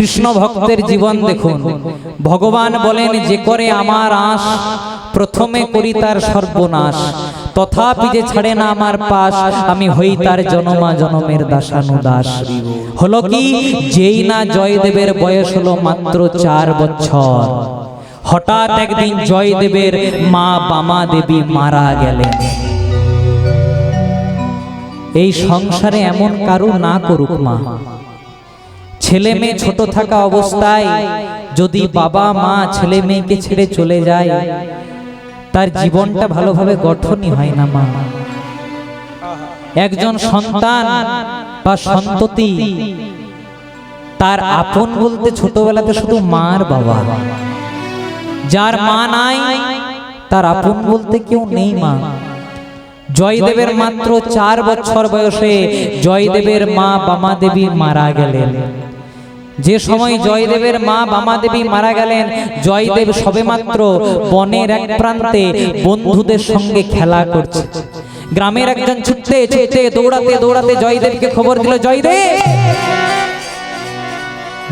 কৃষ্ণ ভক্তের জীবন দেখুন। ভগবান বলেন, যে করে আমার আশ প্রথমে করি তার সর্বনাশ, তথাপি যে ছাড়ে না আমার পাশ, আমি হই তার জনমা জনমের দাসানুদাস। হলো কি, যেই না জয়দেবের বয়স হলো মাত্র 4 বছর, হঠাৎ একদিন জয়দেবের মা বামা দেবী মারা গেলেন। এই সংসারে এমন কারু না করুক মা, ছেলে মেয়ে ছোট থাকা অবস্থায় যদি বাবা মা ছেলে মেয়েকে ছেড়ে চলে যায়, তার জীবনটা ভালোভাবে গঠনই হয় না মা। একজন সন্তান বা সন্ততি তার আপন বলতে ছোটবেলাতে শুধু মার বাবা, যার মা নাই তার আপন বলতে কেউ নেই মা। জয়দেবের মাত্র 4 বছর বয়সে জয়দেবের মা বামা দেবী মারা গেলেন। যে সময় জয়দেবের মা বামা দেবী মারা গেলেন, জয়দেব সবেমাত্র বনের এক প্রান্তে বন্ধুদের সঙ্গে খেলা করছে। গ্রামের একজন ছুটতে ছুটতে দৌড়াতে দৌড়াতে জয়দেবকে খবর দিল, জয়দেব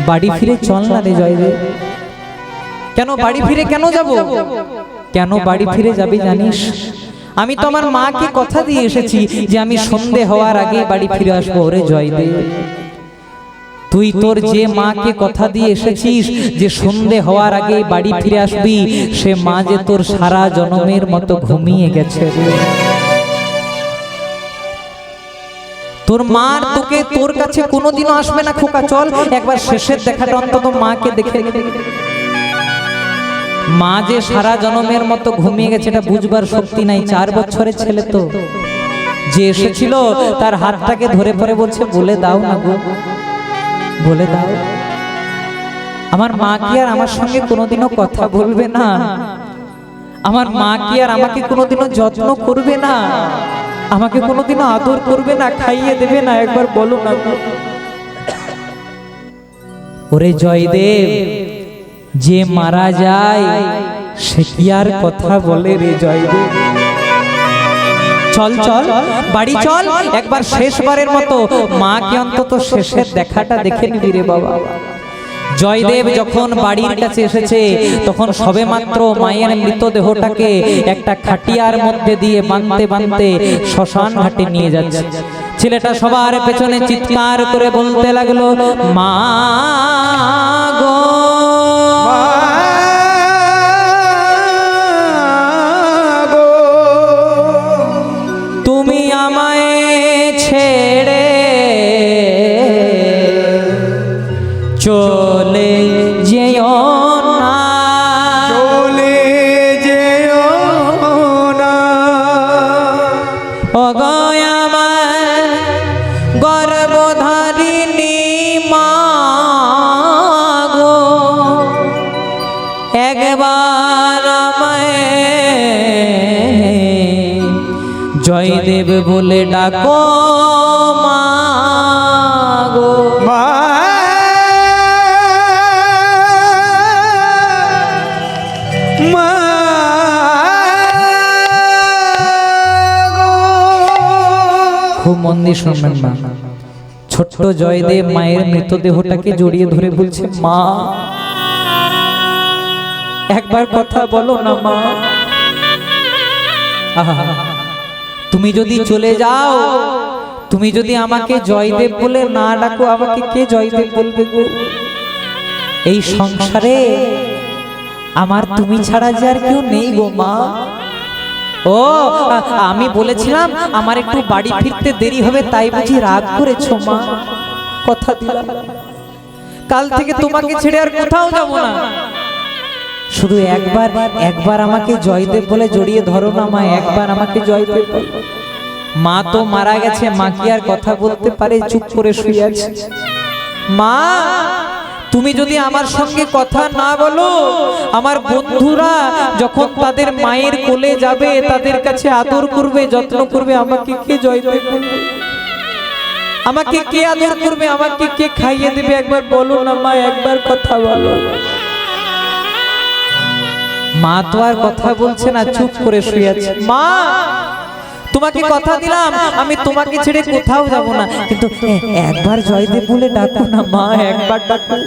বাড়ি ফিরে চল না রে জয়দেব। কেন বাড়ি ফিরে কেন যাব? কেন বাড়ি ফিরে যাবি জানিস? আমি তো আমার মাকে কথা দিয়ে এসেছি যে আমি সন্ধে হওয়ার আগে বাড়ি ফিরে আসবো। ওরে জয়দেব, তুই তোর যে মাকে কথা দিয়ে এসেছিস যে সন্ধে হওয়ার আগে বাড়ি ফিরে আসবি, সে মা যে তোর সারা জনমের মতো ঘুমিয়ে গেছে। তোর মার তোকে তোর কাছে কোনোদিনও আসবে না খোকা, চল একবার শেষের দেখাটা অন্তত মাকে দেখে নে। মা যে সারা জনমের মতো ঘুমিয়ে গেছে এটা বুঝবার শক্তি নাই। 4 বছরের ছেলে তো, যে এসেছিল তার হাতটাকে ধরে পরে বলছে, বলে দাও না গো, বলে দাও, আমার মা কি আর আমার সঙ্গে কোনোদিনও কথা বলবে না? আমার মা কি আর আমাকে কোনোদিনও যত্ন করবে না? আমাকে কোনোদিনও আদর করবে না, খাইয়ে দেবে না? একবার বলো না গো। ওরে জয়দেব, যে মারা যায় সে কি আর কথা বলে রে জয়দেব? চল চল বাড়ি চল, একবার শেষবারের মতো মাকে অন্তত শেষের দেখাটা দেখে নিবি রে বাবা। জয়দেব যখন বাড়ির কাছে এসেছে, তখন সবেমাত্র মায়ের মৃতদেহটাকে একটা খাটিয়ার মধ্যে দিয়ে বাঁধতে বাঁধতে শ্মশান ঘাটে নিয়ে যাচ্ছে। ছেলেটা সবার পেছনে চিৎকার করে বলতে লাগলো, মা গো, তুমি আমায় ছেড়ে চলে যেও না, চলে যেও না, ও গো আমার গর্ভধারিণী মা গো, একবার আমায় জয়দেব বলে ডাকো মা গো। মা মা গো। খুব মন দিয়ে শুনবেন না। ছোট্ট জয়দেব মায়ের মৃতদেহটাকে জড়িয়ে ধরে বলছে, মা একবার কথা বলো না মা। আহা, তুমি যদি চলে যাও, তুমি যদি আমাকে জয়দেব বলে না ডাকো, আমাকে কে জয়দেব বলবে গো? এই সংসারে আমার তুমি ছাড়া যে আর কেউ নেই গো মা। ও আমি বলেছিলাম আমার একটু বাড়ি ফিরতে দেরি হবে, তাই বুঝি রাগ করেছো মা? কথা দিলাম কাল থেকে তোমাকে ছেড়ে আর কোথাও যাব না। শুধু একবার আমাকে জয়দেব বলে জড়িয়ে ধরো না মা, একবার আমাকে জয়দেব বলো। মা তো মারা গেছে, মা কি আর কথা বলতে পারে? চুপ করে শুয়ে আছে। মা তুমি যদি আমার সঙ্গে কথা না বলো, আমার বন্ধুরা যখন তাদের মায়ের কোলে যাবে, তাদের কাছে আদর করবে, যত্ন করবে, আমাকে কে জয়দেব বলবে? আমাকে কে আদর করবে? আমাকে কে খাইয়ে দেবে? একবার বলো না মা, একবার কথা বলো। মা তো আর কথা বলছে না, চুপ করে শুয়ে আছে। মা তোমাকে কথা দিলাম আমি তোমাকে ছেড়ে কোথাও যাব না, কিন্তু একবার জয়দেব বলে ডাকো না মা, একবার ডাকো।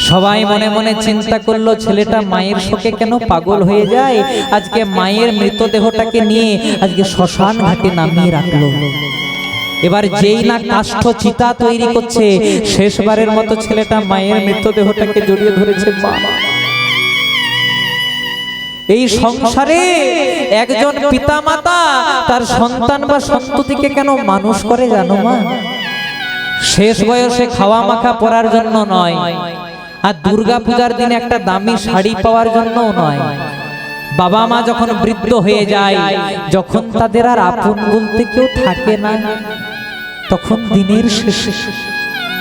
সবাই মনে মনে চিন্তা করলো ছেলেটা মায়ের শোকে কেন পাগল হয়ে যায়। আজকে মায়ের মৃতদেহটাকে নিয়ে আজকে শ্মশান ঘাটে নামিয়ে রাখলো। এবার যেই না কাষ্ঠ চিতা তৈরি করছে, শেষবারের মতো ছেলেটা মায়ের মৃতদেহটাকে জড়িয়ে ধরেছে। মা, এই সংসারে একজন পিতামাতা তার সন্তান বা সন্ততিকে কেন মানুষ করে জানো মা? শেষ বয়সে খাওয়া মাখা পরার জন্য নয়, আর দুর্গা পূজার দিনে একটা দামি শাড়ি পাওয়ার জন্যও নয়। বাবা মা যখন বৃদ্ধ হয়ে যায়, যখন তাদের আর আপন বলতে কেউ থাকে না, তখন দিনের শেষে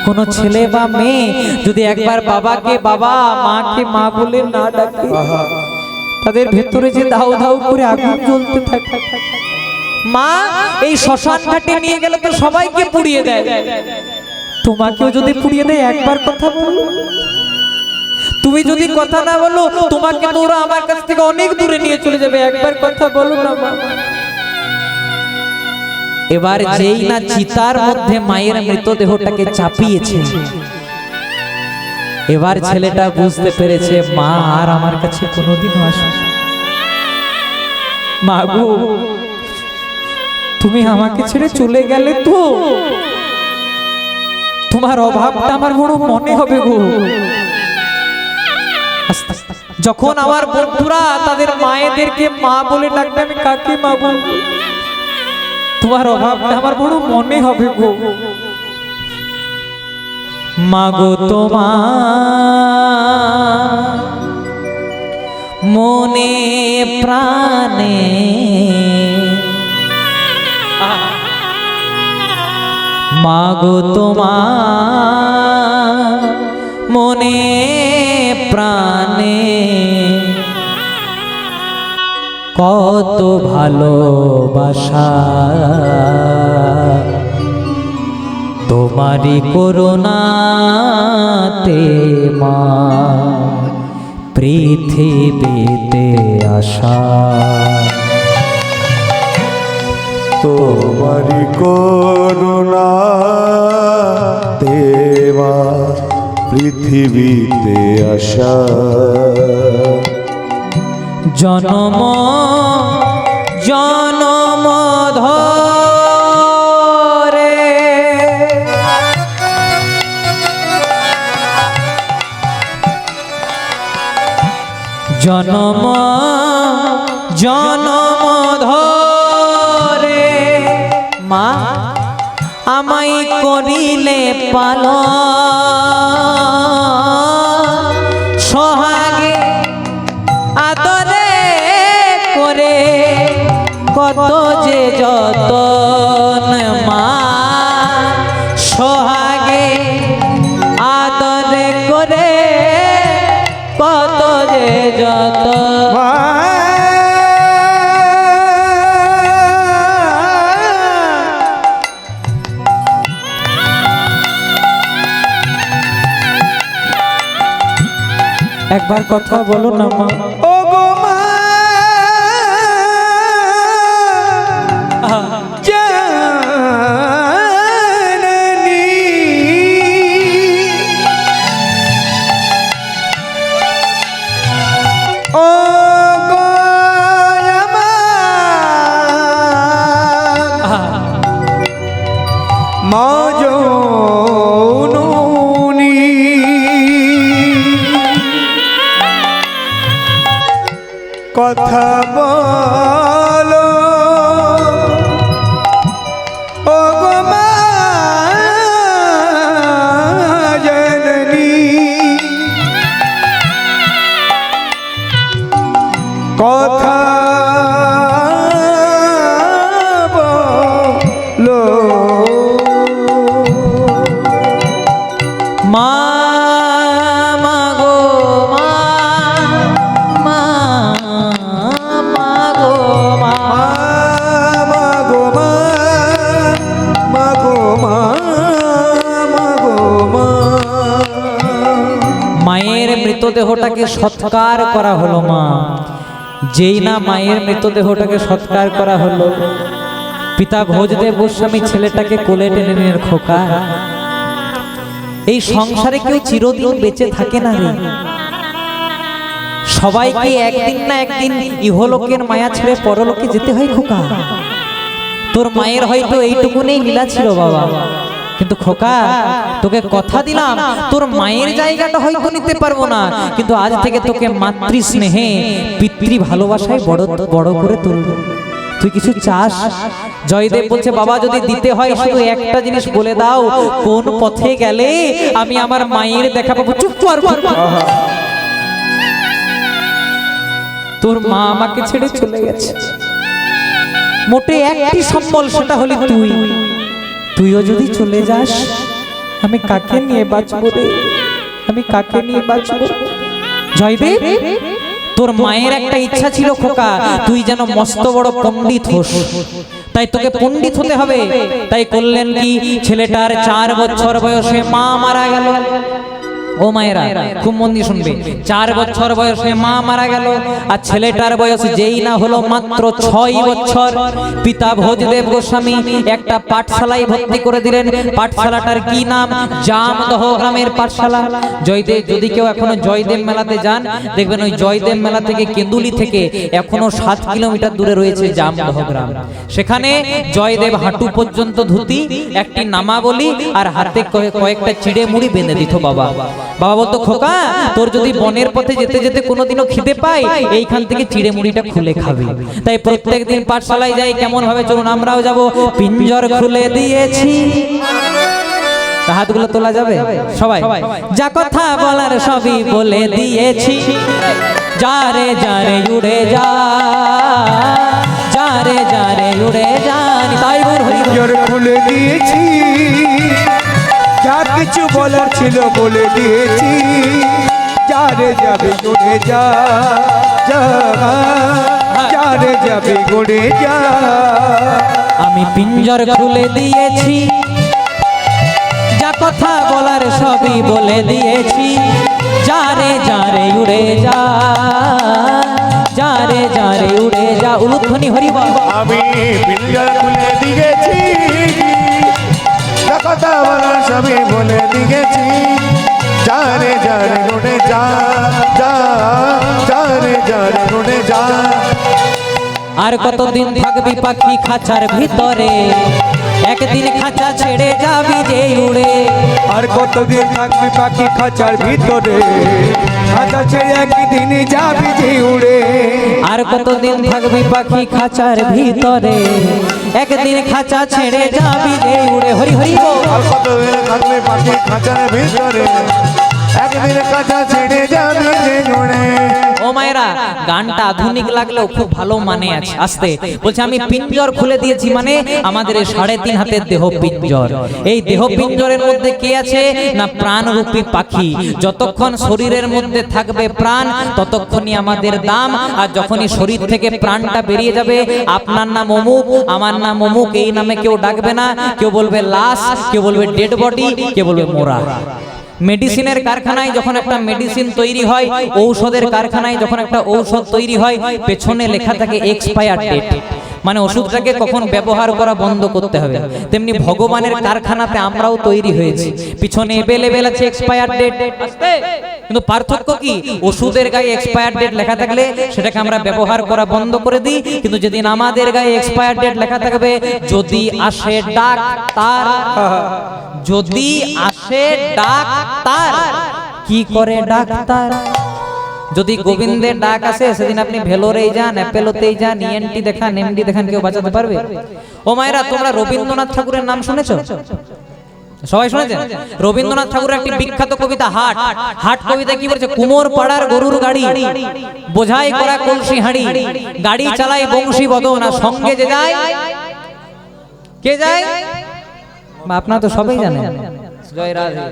কোনো ছেলে বা মেয়ে যদি একবার বাবাকে বাবা মাকে মা বলে না ডাকে, তাদের ভেতরে যে দাউ দাউ করে আগুন জ্বলতে থাকে। মা এই শ্মশান ঘাটে নিয়ে গেলে তো সবাইকে পুড়িয়ে দেয়, তোমাকেও যদি পুড়িয়ে দেয় একবার কথা বলো। তুমি যদি কথা না বলো তোমাকে তো ওরা আমার কাছ থেকে অনেক দূরে নিয়ে চলে যাবে, একবার কথা বলো না মা। এবার যেই না চিতার মধ্যে মায়ের মৃতদেহটাকে চাপিয়েছে, এবার ছেলেটা বুঝতে পেরেছে মা আর আমার কাছে কোনোদিনও আসবে না। মা গো, তুমি আমাকে ছেড়ে চলে গেলে তো তোমার অভাবটা আমার বড় মনে হবে গো। যখন আমার বন্ধুরা তাদের মায়েদেরকে মা বলে ডাকবে, আমি কাকে মা বলবো? তোমার অভাবটা আমার বড় মনে হবে গো। মাগো তোমার মনে প্রাণে মাগো তোমার মনে প্রাণে কত ভালোবাসা, তোমারি করুণাতে মা পৃথিবীতে আসা। তোমারি করুণা দেবা পৃথিবীতে আসা। জনম জনম ধরে জনম জনম ধরে মা আমায় করিলে পালন, সোহাগে আদরে করে কত যে যতন মা, সোহাগে আদরে করে কত যে যতন। একবার কথা বলো না মা। ও গো মা জাননী, ও গো আমার মা জননী, কথা বলো ও গো মা জননী, কথা বলো। মা মাগো মা, মা মাগো মা, মাগো মা, মাগো মা, মাগো মা। মায়ের মৃতদেহটাকে সৎকার করা হলো মা। যেই না মায়ের মৃতদেহটাকে সৎকার করা হলো, পিতা ভোজদেব গোস্বামী ছেলেটাকে কোলে টেনে নিলেন। খোকা, এই সংসারে কেউ চিরদিন বেঁচে থাকে না রে। সবাইকে একদিন না একদিন ইহলোকের মায়া ছেড়ে পরলোকে যেতে হয় খোকা। তোর মায়ের হয়তো এইটুকুনেই লীলা ছিল বাবা, কিন্তু খোকা তোকে কথা দিলাম তোর মায়ের জায়গাটা হয়তো নিতে পারবো না, কিন্তু আজ থেকে তোকে মাতৃ স্নেহে পিতৃ ভালোবাসায় বড় বড় করে তুলবো। তুই কিছু চাস? জয়দেব বলছে, বাবা যদি দিতে হয় শুধু একটা জিনিস বলে দাও, কোন পথে গেলে আমি আমার মায়ের দেখা পাবো। চুপ কর, তোর মা আমাকে ছেড়ে চলে গেছে, মোটে একটি সম্বল, সেটা হলি তুই। তুইও যদি চলে যাস আমি কাকে নিয়ে বাঁচবো রে? আমি কাকে নিয়ে বাঁচবো? জয়দেব, তোর মায়ের একটা ইচ্ছা ছিল খোকা, তুই যেন মস্ত বড় পণ্ডিত হোস, তাই তোকে পণ্ডিত হতে হবে। তাই করলেন কি, ছেলেটার 4 বছর বয়সে মা মারা গেল। ও মায়েরা খুব মন দিয়ে শুনবে, 4 বছর বয়সে মা মারা গেল, আর ছেলেটার বয়স যেই না হলো মাত্র 6 বছর, পিতা ভোজদেব গোস্বামী একটা পাঠশালায় ভর্তি করে দিলেন। পাঠশালাটার কি নাম? জামদহ গ্রামের পাঠশালা। জয়দেব, যদি কেউ এখনো জয়দেব মেলাতে যান, দেখবেন ওই জয়দেব মেলা থেকে কেন্দুলি থেকে এখনো 7 কিলোমিটার দূরে রয়েছে জামদহ গ্রাম। সেখানে জয়দেব হাঁটু পর্যন্ত ধুতি, একটি নামাবলী আর হাতে কয়েকটা চিড়ে মুড়ি বেঁধে দিত বাবা। বাবা বলতো, খোকা তোর যদি বনের পথে যেতে যেতে কোনোদিনও খিদে পায়, এইখান থেকে চিড়ে মুড়িটা খুলে খাবে। তাই প্রত্যেকদিন পাঠশালায় যাই। কেমন ভাবে? চলুন আমরাও যাব। পিঞ্জর খুলে দিয়েছি, হাতগুলো তোলা যাবে সবাই। যা কথা বলার সবই বলে দিয়েছি, যারে যারে উড়ে যা, যারে যারে উড়ে যান। তাই পিঞ্জর খুলে দিয়েছি, যা কিছু বলার ছিল বলে দিয়েছি, যারে যাবে উড়ে যা, যারে যাবে উড়ে যা। আমি পিঞ্জর খুলে দিয়েছি, যা কথা বলার সবই বলে দিয়েছি, যারে যারে উড়ে যা, যারে যারে উড়ে যা। উলুধ্বনি হরি বল। আমি পিঞ্জর খুলে দিয়েছি, যা কথা বলার সবই বলে দিয়েছি, যারে যারে উড়ে যা, যারে যারে উড়ে যা। আর কতদিন থাকবি পাখি খাঁচার ভিতরে, একদিন খাঁচা ছেড়ে যাবি যে উড়ে। আর কতদিন থাকবি পাখি খাঁচার ভিতরে, খাঁচা ছেড়ে একদিন যাবি যে উড়ে। আর কতদিন থাকবি পাখি খাঁচার ভিতরে, একদিন খাঁচা ছেড়ে যাবি যে উড়ে। হরি হরি বল। আর কতদিন থাকবে পাখি খাঁচার ভিতরে, একদিন খাঁচা ছেড়ে যাবে যে উড়ে। ও মায়েরা, গানটা আধুনিক লাগলেও খুব ভালো মানে আছে। আসতে বলছে, আমি পিঞ্জর খুলে দিয়েছি, মানে আমাদের এই 3.5 হাতের দেহ পিঞ্জর। এই দেহ পিঞ্জরের মধ্যে কে আছে না প্রাণরূপী পাখি। যতক্ষণ শরীরের মধ্যে থাকবে প্রাণ, ততক্ষণই আমাদের দাম। আর যখনই শরীর থেকে প্রাণটা বেরিয়ে যাবে, আপনার নাম অমুক, আমার নাম অমুক, এই নামে কেউ ডাকবে না। কেউ বলবে লাশ, কেউ বলবে ডেড বডি, কেউ বলবে মোরা। মেডিসিনের কারখানায় যখন একটা মেডিসিন তৈরি হয়, ঔষধের কারখানায় যখন একটা ঔষধ তৈরি হয়, পেছনে লেখা থাকে এক্সপায়ার ডেট, মানে ওষুধটাকে কখন ব্যবহার করা বন্ধ করতে হবে। তেমনি ভগবানের কারখানাতে আমরাও তৈরি হয়েছি, পিছনে এভেলেবেল আছে এক্সপায়ার ডেট। কিন্তু পার্থক্য কি? ওষুধের গায়ে এক্সপায়ার ডেট লেখা থাকলে সেটাকে আমরা ব্যবহার করা বন্ধ করে দিই, কিন্তু যেদিন আমাদের গায়ে এক্সপায়ার ডেট লেখা থাকবে, যদি আসে ডাক্তার, যদি আসে ডাক্তার, কি করে ডাক্তার? যদি গোবিন্দের ডাক আসে, সেদিন আপনি ভেলোরেই যান, অ্যাপেলোতেই যান, ইএনটি দেখান, এমডি দেখান, কেউ বাঁচাতে পারবে? ও মায়েরা, তোমরা রবীন্দ্রনাথ ঠাকুরের নাম শুনেছো? সবাই শুনেছেন? রবীন্দ্রনাথ ঠাকুরের একটি বিখ্যাত কবিতা হাট। হাট কবিতা কি বলছে? কুমোর পাড়ার গরুর গাড়ি, বোঝাই করা কলসি হাঁড়ি, গাড়ি চালাই বংশী বদন, আর সঙ্গে যে যায়, কে যায়? আপনারা তো সবাই জানেন। জয় রাধে।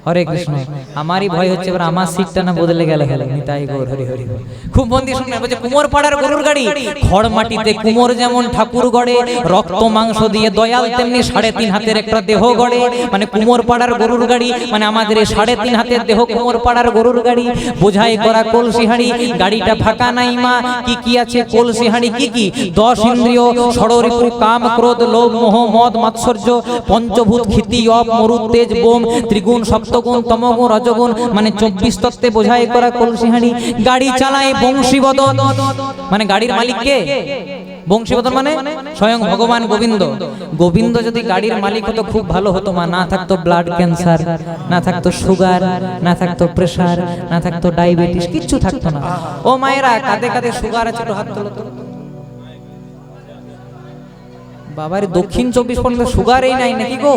হরে কৃষ্ণ। আমারই ভয় হচ্ছে এবার আমার সিটটা না বদলে গেলে নিতাই গৌর হরি হরি বল। খুব মন দিয়ে শুনবেন, বলছে কুমোর পাড়ার গরুর গাড়ি, খড় মাটিতে কুমোর যেমন ঠাকুর গড়ে, রক্ত মাংস দিয়ে দয়াল তেমনি 3.5 হাতের একটা দেহ গড়ে। মানে কুমোর পাড়ার গরুর গাড়ি মানে আমাদের এই 3.5 হাতের দেহ কুমোর পাড়ার গরুর গাড়ি, বোঝাই করা কলসি হাঁড়ি, গাড়িটা ফাঁকা নাই মা, কি কি আছে কলসি হাঁড়ি কি কি, 10 ইন্দ্রিয়, ষড়রিপু, কাম ক্রোধ লোভ মোহ মদ মাৎসর্য, পঞ্চভূত ক্ষিতি অপ মরুদ তেজ বোম, ত্রিগুণ সপ্তগুণ তমগুণ রজগুণ, মানে 24 তত্ত্বে বোঝাই করা কলসি হাঁড়ি। গাড়ি চালায় বংশীবদন, মানে গাড়ির মালিক কে? বংশীবদন মানে স্বয়ং ভগবান গোবিন্দ। গোবিন্দ যদি গাড়ির মালিক হতো খুব ভালো হতো মা, না থাকতো ব্লাড ক্যান্সার, না থাকতো সুগার, না থাকতো প্রেসার, না থাকতো ডায়াবেটিস, কিচ্ছু থাকতো না। ও মায়েরা, কাঁধে কাঁধে সুগার আছে একটু হাত তোলো তো। বাবার দক্ষিণ 24 পর্যন্ত সুগার এই নাই নাকি গো?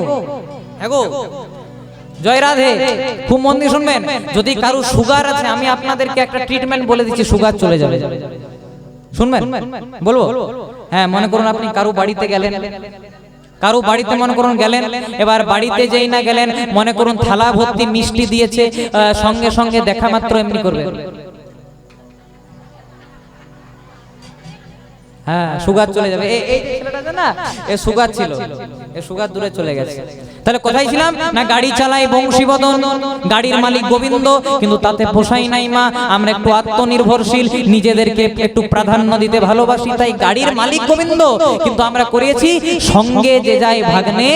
হ্যাঁ গো, জয় রাধে। খুব মন দিয়ে শুনবেন, যদি কারো সুগার আছে আমি আপনাদেরকে একটা ট্রিটমেন্ট বলে দিচ্ছি, সুগার চলে যাবে। শুনবেন বলবো? হ্যাঁ, মনে করুন আপনি কারো বাড়িতে গেলেন, কারো বাড়িতে মনে করুন গেলেন, এবার বাড়িতে যেই না গেলেন মনে করুন থালা ভর্তি মিষ্টি দিয়েছে, সঙ্গে সঙ্গে দেখা মাত্র এমনি করবে, হ্যাঁ সুগার চলে যাবে। এই ছেলেটা না, এ সুগার ছিল, এ সুগার দূরে চলে গেছে। তাহলে কোথায় ছিলাম না, গাড়ি চালাই বংশীবদন, গাড়ির মালিক গোবিন্দ, কিন্তু তাতে পোষাই নাই মা, আমরা একটু আত্মনির্ভরশীল, নিজেদেরকে একটু প্রাধান্য দিতে ভালোবাসি, তাই গাড়ির মালিক গোবিন্দ, কিন্তু আমরা করিয়েছি সঙ্গে যে যায় ভাগ্নে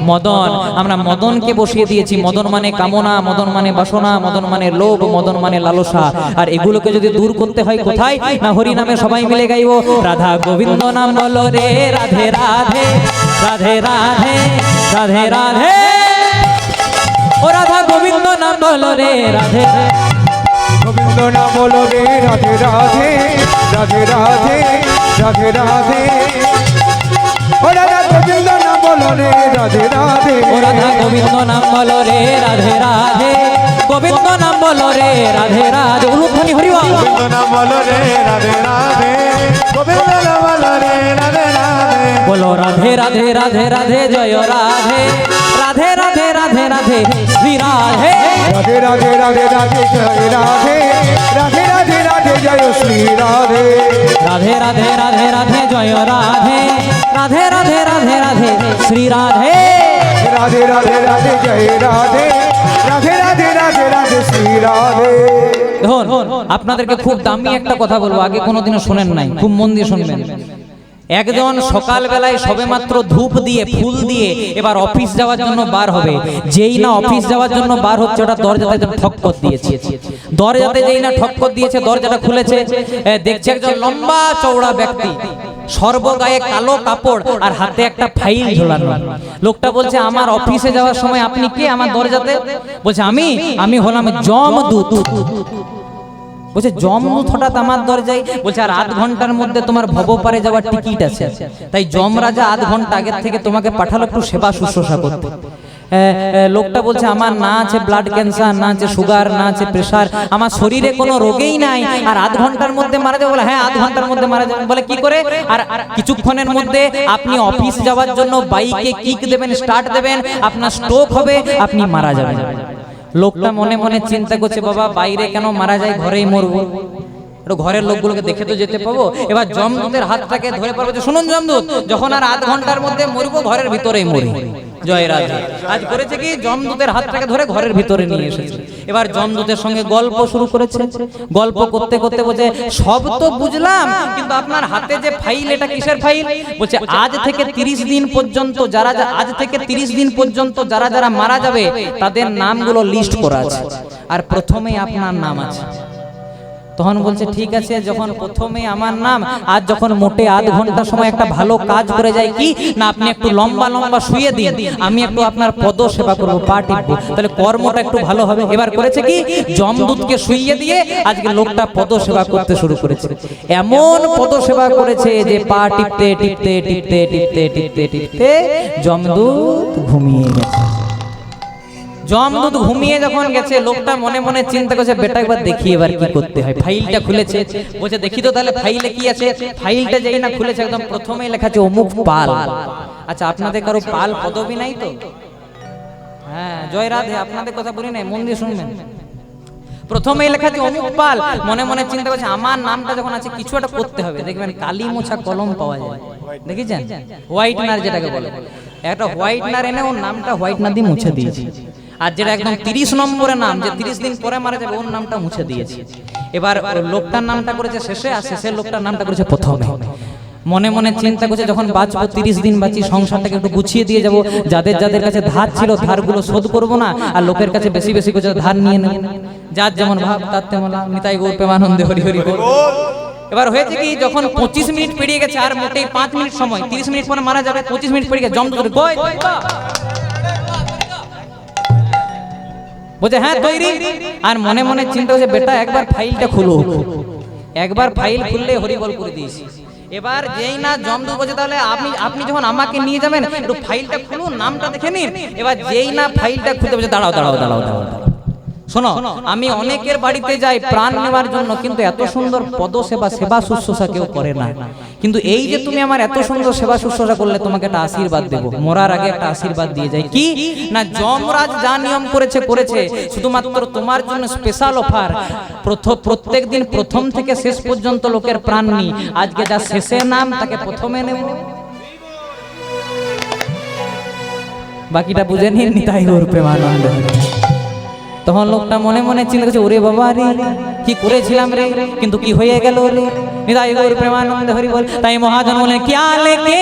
মদন, আমরা মদনকে বসিয়ে দিয়েছি। মদন মানে কামনা, মদন মানে বাসনা, মদন মানে লোভ, মদন মানে লালসা। আর এগুলোকে যদি দূর করতে হয় কোথায় না, হরি নামে সবাই মিলে গাইবো, রাধা গোবিন্দ নাম বলো রে, রাধে রাধে রাধে রাধে রাধে রাধে, ও রাধা গোবিন্দ নাম বলো রে, রাধে গোবিন্দ নাম বলো রে, রাধে রাধে রাধে রাধে রাধে রাধে, ও রাধা গোবিন্দ নাম বলো রে, রাধে রাধে, ও রাধা গোবিন্দ নাম বলো রে, রাধে রাধে, গোবিন্দ নাম বলো রে, রাধে রাধে, উলুধ্বনি হরি বল। গোবিন্দ নাম বলো রে, রাধে রাধে, গোবিন্দ নাম বলো রে, রাধে রাধে, বলো রাধে রাধে রাধে রাধে জয় রাধে, রাধে রাধে রাধে রাধে শ্রী রাধে, রাধে রাধে রাধে রাধে জয় রাধে, রাধে রাধে রাধে জয় শ্রী রাধে, রাধে রাধে রাধে রাধে জয় রাধে, রাধে রাধে রাধে রাধে শ্রী রাধে, রাধে রাধে রাধে জয় রাধে, রাধে রাধে রাধে রাধে শ্রী রাধে। দেখুন আপনাদেরকে খুব দামি একটা কথা বলবো, আগে কোনোদিনও শোনেন নাই, খুব মন দিয়ে শুনবেন। একজন সকাল বেলায় সবেমাত্র ধূপ দিয়ে ফুল দিয়ে এবার অফিস যাওয়ার জন্য বার হবে, যেই না অফিস যাওয়ার জন্য বার হচ্ছে ওটা দরজাতে ঠক্কর দিয়েছে, দরজাতে যেই না ঠক্কর দিয়েছে দরজাটা খুলেছে, দেখছে একজন লম্বা চওড়া ব্যক্তি, সর্বগায়ে কালো কাপড় আর হাতে একটা ফাইল ঝোলানো। লোকটা বলছে আমার অফিসে যাওয়ার সময় আপনি কে আমার দরজাতে? বলছে আমি হলাম যমদূত। বলছে যমদূত হঠাৎ আমার দরজায়? বলছে আর 8 ঘন্টার মধ্যে তোমার ভবপারে যাওয়ার টিকিট আছে, তাই যমরাজা 8 ঘন্টা আগের থেকে তোমাকে পাঠালো একটু সেবা শুশ্রূষা করতে। লোকটা বলছে আমার না আছে ব্লাড ক্যান্সার, না আছে সুগার, না আছে প্রেসার, আমার শরীরে কোনো রোগেই নাই, আর 8 ঘন্টার মধ্যে মারা যাবে? বলে হ্যাঁ 8 ঘন্টার মধ্যে মারা যাবে। বলে কি করে? আর কিছুক্ষণের মধ্যে আপনি অফিস যাওয়ার জন্য বাইকে কিক দেবেন, স্টার্ট দেবেন, আপনার স্ট্রোক হবে, আপনি মারা যাবেন। লোকটা মনে মনে চিন্তা করছে বাবা বাইরে কেন মারা যায়, ঘরেই মরবো, একটু ঘরের লোকগুলোকে দেখে তো যেতে পাবো। এবার যমদূতের হাতটাকে ধরে পারবো যে শুনুন যমদূত, যখন আর 8 ঘন্টার মধ্যে মরবো ঘরের ভিতরেই মরি। জয় রাধে। আজ করেছে কি যমদূতের হাতটাকে ধরে ঘরের ভিতরে নিয়ে এসেছে। এবার যমদূতের সঙ্গে গল্প শুরু করেছে, গল্প করতে করতে বলছে সব তো বুঝলাম, কিন্তু আপনার হাতে যে ফাইল এটা কিসের ফাইল? বলছে আজ থেকে 30 দিন পর্যন্ত আজ থেকে 30 দিন পর্যন্ত যারা যারা মারা যাবে তাদের নামগুলো লিস্ট করা আছে, আর প্রথমেই আপনার নাম আছে। তখন বলছে ঠিক আছে, যখন প্রথমে আমার নাম, আজ যখন মোটে 8 ঘন্টা সময় একটা ভালো কাজ করে যায় কি না, আপনি একটু লম্বা লম্বা শুয়ে দিন, আমি একটু আপনার পদ সেবা করবো, পা টিপবো, তাহলে কর্মটা একটু ভালো হবে। এবার করেছে কি যমদূতকে শুইয়ে দিয়ে আজকে লোকটা পদ সেবা করতে শুরু করেছে। এমন পদ সেবা করেছে যে পা টিপতে টিপতে টিপতে টিপতে টিপতে টিপতে যমদূত ঘুমিয়ে গেছে। যমদূত ঘুমিয়ে যখন গেছে লোকটা মনে মনে চিন্তা করছে বেটা একবার দেখি এবার কি করতে হয়। ফাইলটা খুলেছে, বলছে দেখি তো তাহলে ফাইলে কি আছে। ফাইলটা যেই না খুলেছে একদম প্রথমেই লেখা আছে অমুক পাল। আচ্ছা আপনাদের কারো পাল পদবী নাই তো? হ্যাঁ জয় রাধে, আপনাদের কথা বলি নাই, মন দিয়ে শুনবেন। প্রথমেই লেখা আছে অমুক পাল, মনে মনে চিন্তা করছে আমার নামটা যখন আছে কিছু একটা করতে হবে, দেখবেন কালি মোছা কলম পাওয়া যায়, দেখেছেন হোয়াইটনার যেটাকে বলে, একটা হোয়াইটনার এনে ওর নামটা হোয়াইটনার দিয়ে মুছে দিয়েছি। আর যেটা একদম 30 নম্বরের নাম, যে 30 দিন পরে মারা যাবে, ওর নামটা মুছে দিয়েছি। এবার লোকটার নামটা করেছে শেষে, আর শেষের লোকটার নামটা করেছে প্রথমে। মনে মনে চিন্তা করছে যখন বাঁচবো 30 দিন বাঁচি, সংসারটাকে একটু গুছিয়ে দিয়ে যাব, যাদের যাদের কাছে ধার ছিল ধারগুলো শোধ করব না, আর লোকের কাছে বেশি বেশি করে ধার নিয়ে নেব, যার যেমন ভাব তার তেমন লাভ। নিতাই গৌর প্রেমানন্দে হরি হরি বল। এবার হয়েছে কি, যখন 25 মিনিট পেরিয়ে গেছে, আর মোটেই 5 মিনিট সময়, 30 মিনিট পরে মারা যাবে, 25 মিনিট পেরিয়ে গেছে, জমদূত কই বলছে হ্যাঁ তৈরি। আর মনে মনে চিন্তা হচ্ছে বেটা একবার ফাইলটা খুলো, একবার ফাইল খুললে হরি বল করে দিয়েছি। এবার যেই না জমদূত বলছে তাহলে আপনি যখন আমাকে নিয়ে যাবেন একটু ফাইলটা খুলুন, নামটা দেখে নিন। এবার যেই না ফাইলটা খুলতে বলছে দাঁড়াও দাঁড়াও দাঁড়াও দাঁড়াও, শোনো আমি অনেকের বাড়িতে যাই প্রাণ নেওয়ার জন্য, কিন্তু এত সুন্দর পদসেবা সেবা শুশ্রূষা কেউ করে না। কিন্তু এই যে তুমি আমার এত সুন্দর সেবা শুশ্রূষা করলে, তোমাকে একটা আশীর্বাদ দেবো, মরার আগে একটা আশীর্বাদ দিয়ে যাই। কি না, যমরাজ যা নিয়ম করেছে করেছে, শুধুমাত্র তোমার জন্য স্পেশাল অফার, প্রত্যেক দিন প্রথম থেকে শেষ পর্যন্ত লোকের প্রাণ নি, আজকে যা শেষে নাম তাকে প্রথমে নেব। বাকিটা বুঝে নিন, নিতাই গৌর প্রেমানন্দ। তখন লোকটা মনে মনে চিন্তা করছে ওরে বাবা রে কি করেছিলাম রে, কিন্তু কি হয়ে গেল রে। নিতাই গৌর প্রেমানন্দ হরি বল। তাই মহাজন বলে क्या लेके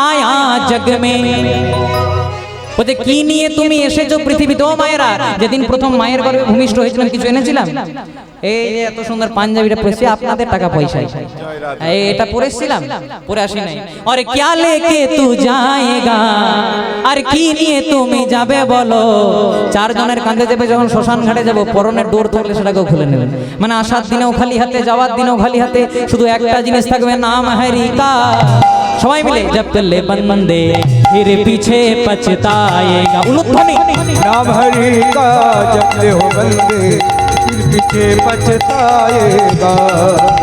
आया जग में, বলতে কি নিয়ে তুমি এসেছো পৃথিবীতে। ও মায়েরা, যেদিন প্রথম মায়ের গর্ভে ভূমিষ্ঠ হয়েছিলাম কিছু এনেছিলাম। এই এত সুন্দর পাঞ্জাবিটা পরেছি আপনাদের টাকা পয়সায়, এটা পরেছিলাম, পরে আসি নাই। আরে क्या लेके तू जाएगा, আর কি নিয়ে তুমি যাবে বলো। 4 জনের কাঁধে চেপে যখন শ্মশান ঘাটে যাবো, পরনের ডোর থাকলে সেটাকেও খুলে নেবেন। মানে আসার দিনেও খালি হাতে, যাওয়ার দিনেও খালি হাতে, শুধু একটা জিনিস থাকবে, নাম হরি का। সবাই মিলে जब तले बंदे फिर पीछे पछताएगा, उलूध्वनि। नाम हरि का जपते हो बंदे फिर पीछे पछताएगा।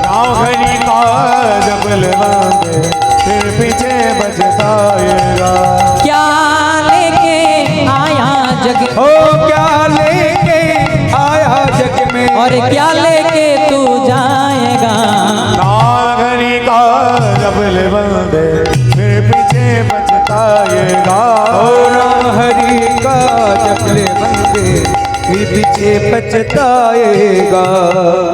नाम हरि का जपले बंदे फिर पीछे पछताएगा। क्या लेके आया जग, ओ क्या लेके आया जग में, और क्या लेके तू जाएगा। नाम हरि का जपले बंदे फिर पीछे पछताएगा। ओ नाम हरि का जपले बंदे फिर पीछे पछताएगा।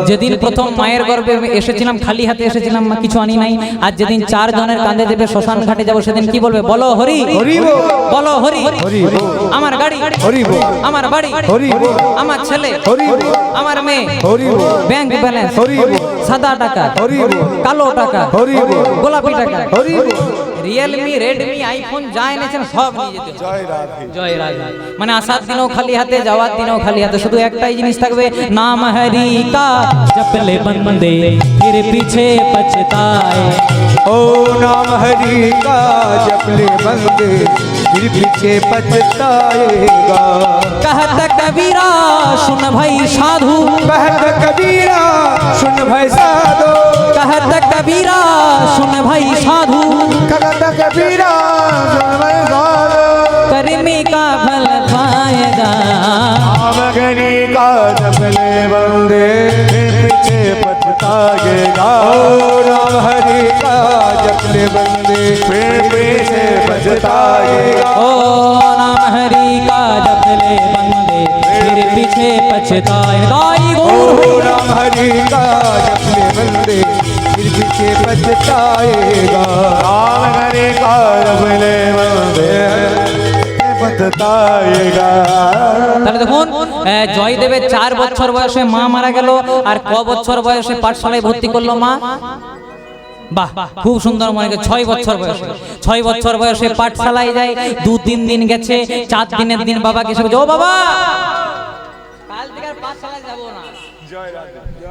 যেদিন প্রথম মায়ের গর্ভে এসেছিলাম খালি হাতে এসেছিলাম, মা কিছু আনি নাই। আর যেদিন 4 জনের কাঁধে চেপে শ্মশান ঘাটে যাবো, সেদিন কি বলবে বলো হরি হরি বল, বলো হরি হরি বল, আমার গাড়ি হরি বল, আমার বাড়ি হরি বল, আমার ছেলে হরি বল, আমার মেয়ে, হরি বল, ব্যাংক ব্যালেন্স, হরি বল, সাদা টাকা, হরি বল, কালো টাকা, হরি বল, গোলাপি টাকা, হরি বল। রিয়েলমি রেডমি আইফোন যা এনেছেন সব নিয়ে যেতে হবে। জয় রাধে। জয় রাধে। মানে আসার দিনও খালি হাতে, যাওয়ার দিনও খালি হাতে, শুধু একটাই জিনিস থাকবে, নাম হরি কা জপলে বন্দে ফির পিছে পছতাए। ओ नाम हरि का जपले बंदे फिर पीछे पछताएगा। कहत कबीरा सुन भाई साधु, कहत कबीरा सुन भाई साधो, कहत कबीरा सुन भाई साधु, कहत कबीरा सुन भाई साधु, कर्मी का फल पाएगा। नाम हरि का जपले बंदे फिर पीछे पछताएगा। ओ नाम हरि का जपले बंदे फिर पीछे पछताएगा। ओ नाम हरि का जपले बंदे फिर पीछे पछताए। दाई ओ गौर नाम हरि का जपले बंदे फिर पीछे पछताएगा। नाम हरि का जपले बंदे पछताएगा। তাহলে দেখুন, জয়দেবের 4 বছর বয়সে মা মারা গেল, আর ক বছর বয়সে পাঠশালায় ভর্তি করলো মা। বাহ, খুব সুন্দর। মনে হয় 6 বছর বয়সে, 6 বছর বয়সে পাঠশালায় যায়। 2-3 দিন গেছে, 4 দিনের দিন বাবাকে এসে বলছে, ও বাবা কাল থেকে আর পাঠশালায় যাব না।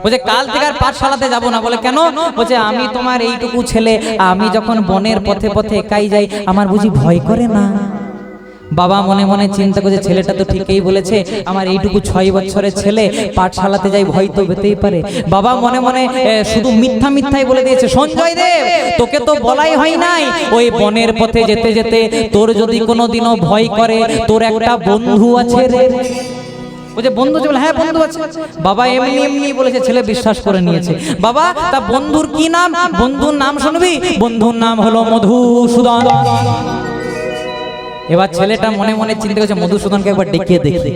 বলছে কাল থেকে আর পাঠশালাতে যাব না। বলে কেন? বলছে আমি তোমার এইটুকু ছেলে, আমি যখন বনের পথে পথে একাই যাই, আমার বুঝি ভয় করে না? বাবা মনে মনে চিন্তা করছে ছেলেটা তো ঠিকই বলেছে, আমার এইটুকু 6 বছরের ছেলে পাঠশালাতে যাই ভয় তো পেতেই পারে। বাবা মনে মনে শুধু মিথ্যাই বলে দিয়েছে, সঞ্জয় দেব তোকে তো বলাই হয় নাই, ওই বনের পথে যেতে যেতে তোর যদি কোনোদিনও ভয় করে, তোর একটা বন্ধু আছে রে। বলছে বন্ধু আছে? বলে হ্যাঁ বন্ধু আছে। বাবা এমনি এমনি বলেছে, ছেলে বিশ্বাস করে নিয়েছে। বাবা তা বন্ধুর কি নাম? বন্ধুর নাম শুনবি? বন্ধুর নাম হলো মধুসূদন। এবার ছেলেটা মনে মনে চিন্তা করছে মধুসূদনকে একবার ডেকে দেখি।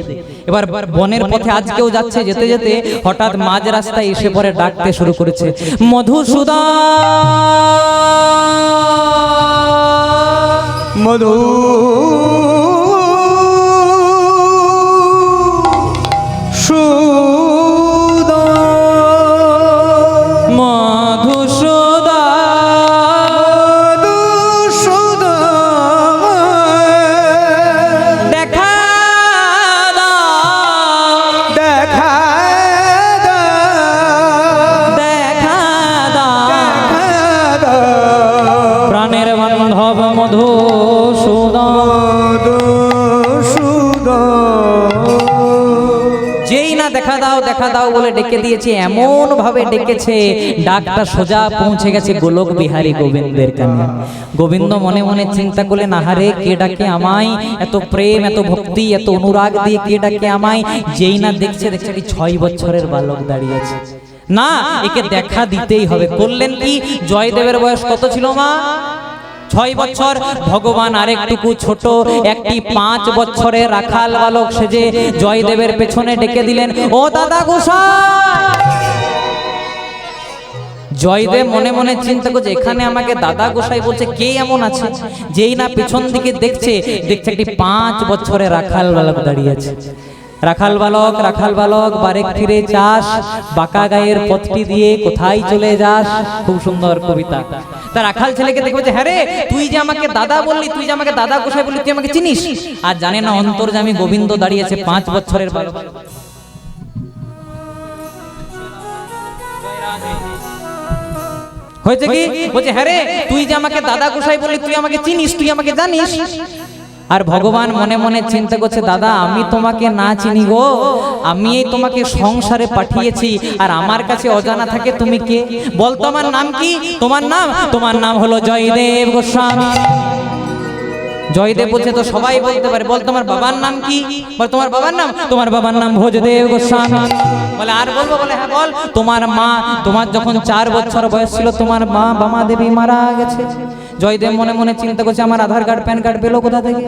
এবার বনের পথে আজকেও যাচ্ছে, যেতে যেতে হঠাৎ মাঝ রাস্তায় এসে পরে ডাকতে শুরু করেছে, মধুসূদন মধু দেখা দাও বলে ডেকে দিয়েছে, এমন ভাবে ডেকেছে ডাকটা সোজা পৌঁছে গেছে গোলক বিহারী গোবিন্দের কানে। গোবিন্দ মনে মনে চিন্তা করলেন, আহারে কে ডাকে আমায়, এত প্রেম এত ভক্তি এত অনুরাগ দিয়ে কে ডাকে আমায়। যেই না দেখছে একটি 6 বছরের বালক দাঁড়িয়ে আছে, না একে দেখা দিতেই হবে। করলেন কি, জয়দেবের বয়স কত ছিল মা? 6 বছর। ভগবান আরেকটুকু ছোট একটি 5 বছরের রাখাল বালক সেজে জয়দেবের পেছনে ডেকে দিলেন, ও দাদা গোসাই। জয়দেব মনে মনে চিন্তা করছে, এখানে আমাকে দাদা গোসাই বলছে, কে এমন আছে? যেই না পেছন দিকে দেখছে একটি 5 বছরের রাখাল বালক দাঁড়িয়ে আছে। রাখাল বালক বারেক ফিরে চাস, বাঁকা গায়ের পথটি দিয়ে কোথায় চলে যাস। খুব সুন্দর কবিতা। তা রাখাল ছেলেকে দেখে বলছে, হ্যাঁ রে তুই যে আমাকে দাদা বললি, তুই যে আমাকে দাদা গোসাই বললি, তুই আমাকে চিনিস? আর জানে না অন্তর্যামী গোবিন্দ দাঁড়িয়েছে 5 বছরের বালক। হয়েছে কি? বলছে হ্যাঁ রে তুই যে আমাকে দাদা গোসাই বললি, তুই আমাকে চিনিস, তুই আমাকে জানিস? আর ভগবান মনে মনে চিন্তা করছে, দাদা আমি তোমাকে না চিনি গো, আমি এই তোমাকে সংসারে পাঠিয়েছি, আর আমার কাছে অজানা থাকে তুমি কে? বল তোমার নাম কি? তোমার নাম হলো জয়দেব গোস্বামী। জয়দেব বলছে, তো সবাই বলতে পারে, বল তোমার বাবার নাম কি? বল তোমার বাবার নাম ভোজদেব গোস্বামী। বলে আর বলবো? বলে হ্যাঁ বল। তোমার যখন 4 বছর বয়স ছিল তোমার মা বামা দেবী মারা গেছে। জয়দেব মনে মনে চিন্তা করছে, আমার আধার কার্ড প্যান কার্ড পেলো কোথা থেকে?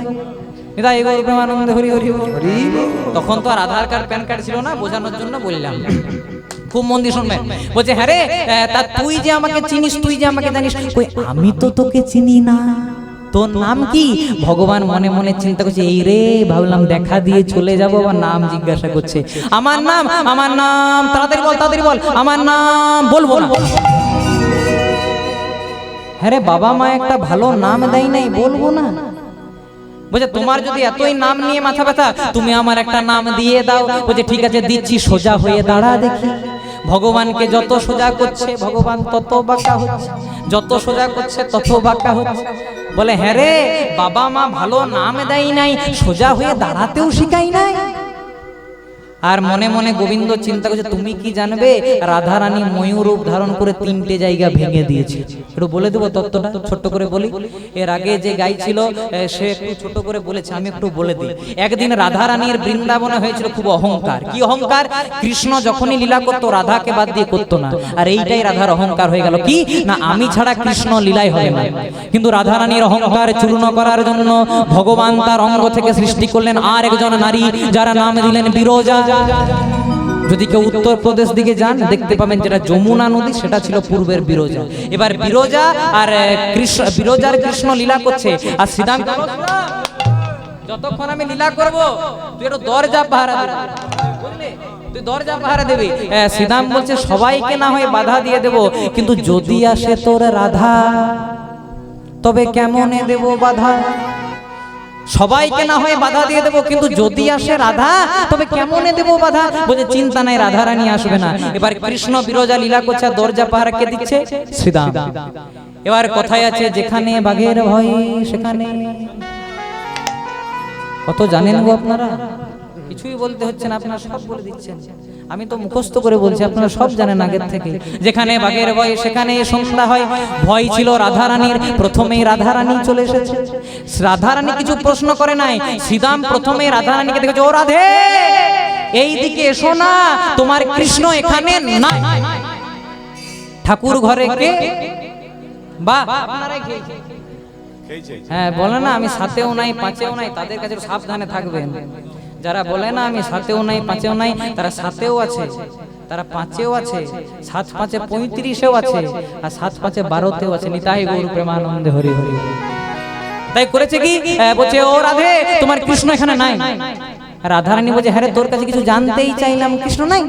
তখন তো আর আধার কার্ড প্যান কার্ড ছিল না, বোঝানোর জন্য বললাম, খুব মন দিয়ে শুনবেন। বলছে হ্যাঁ রে তা তুই যে আমাকে চিনিস, তুই যে আমাকে জানিস, আমি তো তোকে চিনি না, তোর নাম কি? ভগবান মনে মনে চিন্তা করছে, এই রে ভাবলাম দেখা দিয়ে চলে যাবো, আবার নাম জিজ্ঞাসা করছে। আমার নাম তাড়াতাড়ি বল আমার নাম। বলবো না। হ্যাঁ রে বাবা মা একটা ভালো নাম দেয় নাই, বলবো না? বলছে তোমার যদি এতই নাম নিয়ে মাথা ব্যথা, তুমি আমার একটা নাম দিয়ে দাও। বলছে ঠিক আছে দিচ্ছি, সোজা হয়ে দাঁড়া দেখি। ভগবানকে যত সোজা করছে ভগবান তত বাঁকা হচ্ছে, যত সোজা করছে তত বাঁকা হচ্ছে। বলে হ্যাঁ রে বাবা মা ভালো নাম দেয় নাই, সোজা হয়ে দাঁড়াতেও শিখাই নাই। আর মনে মনে গোবিন্দ চিন্তা করছে, তুমি কি জানবে রাধারানী ময়ূর রূপ ধারণ করে 3টে জায়গা ভেঙে দিয়েছে। একটু বলে দেবো তত্ত্বটা, ছোট্ট করে বলি। এর আগে যে গাই ছিল সে একটু ছোট করে বলেছে, আমি একটু বলে দিই। একদিন রাধারানীর বৃন্দাবনে হয়েছিল খুব অহংকার। কি অহংকার? কৃষ্ণ যখনই লীলা করতো রাধাকে বাদ দিয়ে করতো না, আর এইটাই রাধার অহংকার হয়ে গেল। কি না, আমি ছাড়া কৃষ্ণ লীলাই হবে না। কিন্তু রাধারানীর অহংকার চূর্ণ করার জন্য ভগবান তার অঙ্গ থেকে সৃষ্টি করলেন আর একজন নারী, যারা নাম দিলেন বিরজা। যদি কেউ উত্তরপ্রদেশ দিকে যান দেখতে পাবেন যেটা যমুনা নদী, সেটা ছিল পূর্বের বিরজা। এবার বিরজা আর বিরজার কৃষ্ণ লীলা করছে, আর শ্রীরাম যতক্ষণ আমি লীলা করব তুই একটু দরজা পাহারা দিবি, বুঝলি? তুই দরজা পাহারা দিবি। শ্রীরাম বলছে সবাইকে না হয় বাধা দিয়ে দেব, কিন্তু যদি আসে তোর রাধা তবে কেমনে দেব বাধা? সবাইকে না হয় বাধা দিয়ে দেবো, কিন্তু যদি আসে রাধা তবে কেমনে দেবো বাধা? বলে চিন্তা নাই, রাধা রানী আসবে না। এবার কৃষ্ণ বিরজা লীলা করছে, দরজা পাহারা কে দিচ্ছে? শ্রীরাম। এবার কথায় আছে, যেখানে বাঘের ভয় সেখানে কত জানেন গো আপনারা? কিছুই বলতে হচ্ছে না, আপনারা সব বলে দিচ্ছেন। আমি তো মুখস্থ করে বলছি, আপনারা সব জানেন আগের থেকে। যেখানে বাঘের ভয় সেখানে সন্ধ্যা হয়। ভয় ছিল রাধারানীর, প্রথমেই রাধারানী চলে এসেছে। রাধারানী কিছু প্রশ্ন করে নাই, শ্রীদাম প্রথমেই রাধারানীকে দেখেছে, ও রাধে এই দিকে এসো না, তোমার কৃষ্ণ এখানে নাই। ঠাকুর ঘরে কে? বাহ, আপনারাই খেয়েছেন। হ্যাঁ, বলে না আমি সাথেও নাই পাঁচেও নাই, তাদের কাছে সাবধানে থাকবেন। যারা বলে না আমি সাথেও নাই পাঁচেও নাই, তারা সাথেও আছে, তারা পাঁচেও আছে, 7 5 35-এও আছে, আর 7 5 12-তেও আছে। নিতাই গৌর প্রেমানন্দে হরি হরি। তাই করেছে কি, বলছে ও রাধে তোমার কৃষ্ণ এখানে নাই। রাধারানী বলছে, হ্যাঁ রে, তোর কাছে কিছু জানতেই চাইলাম, কৃষ্ণ নাই?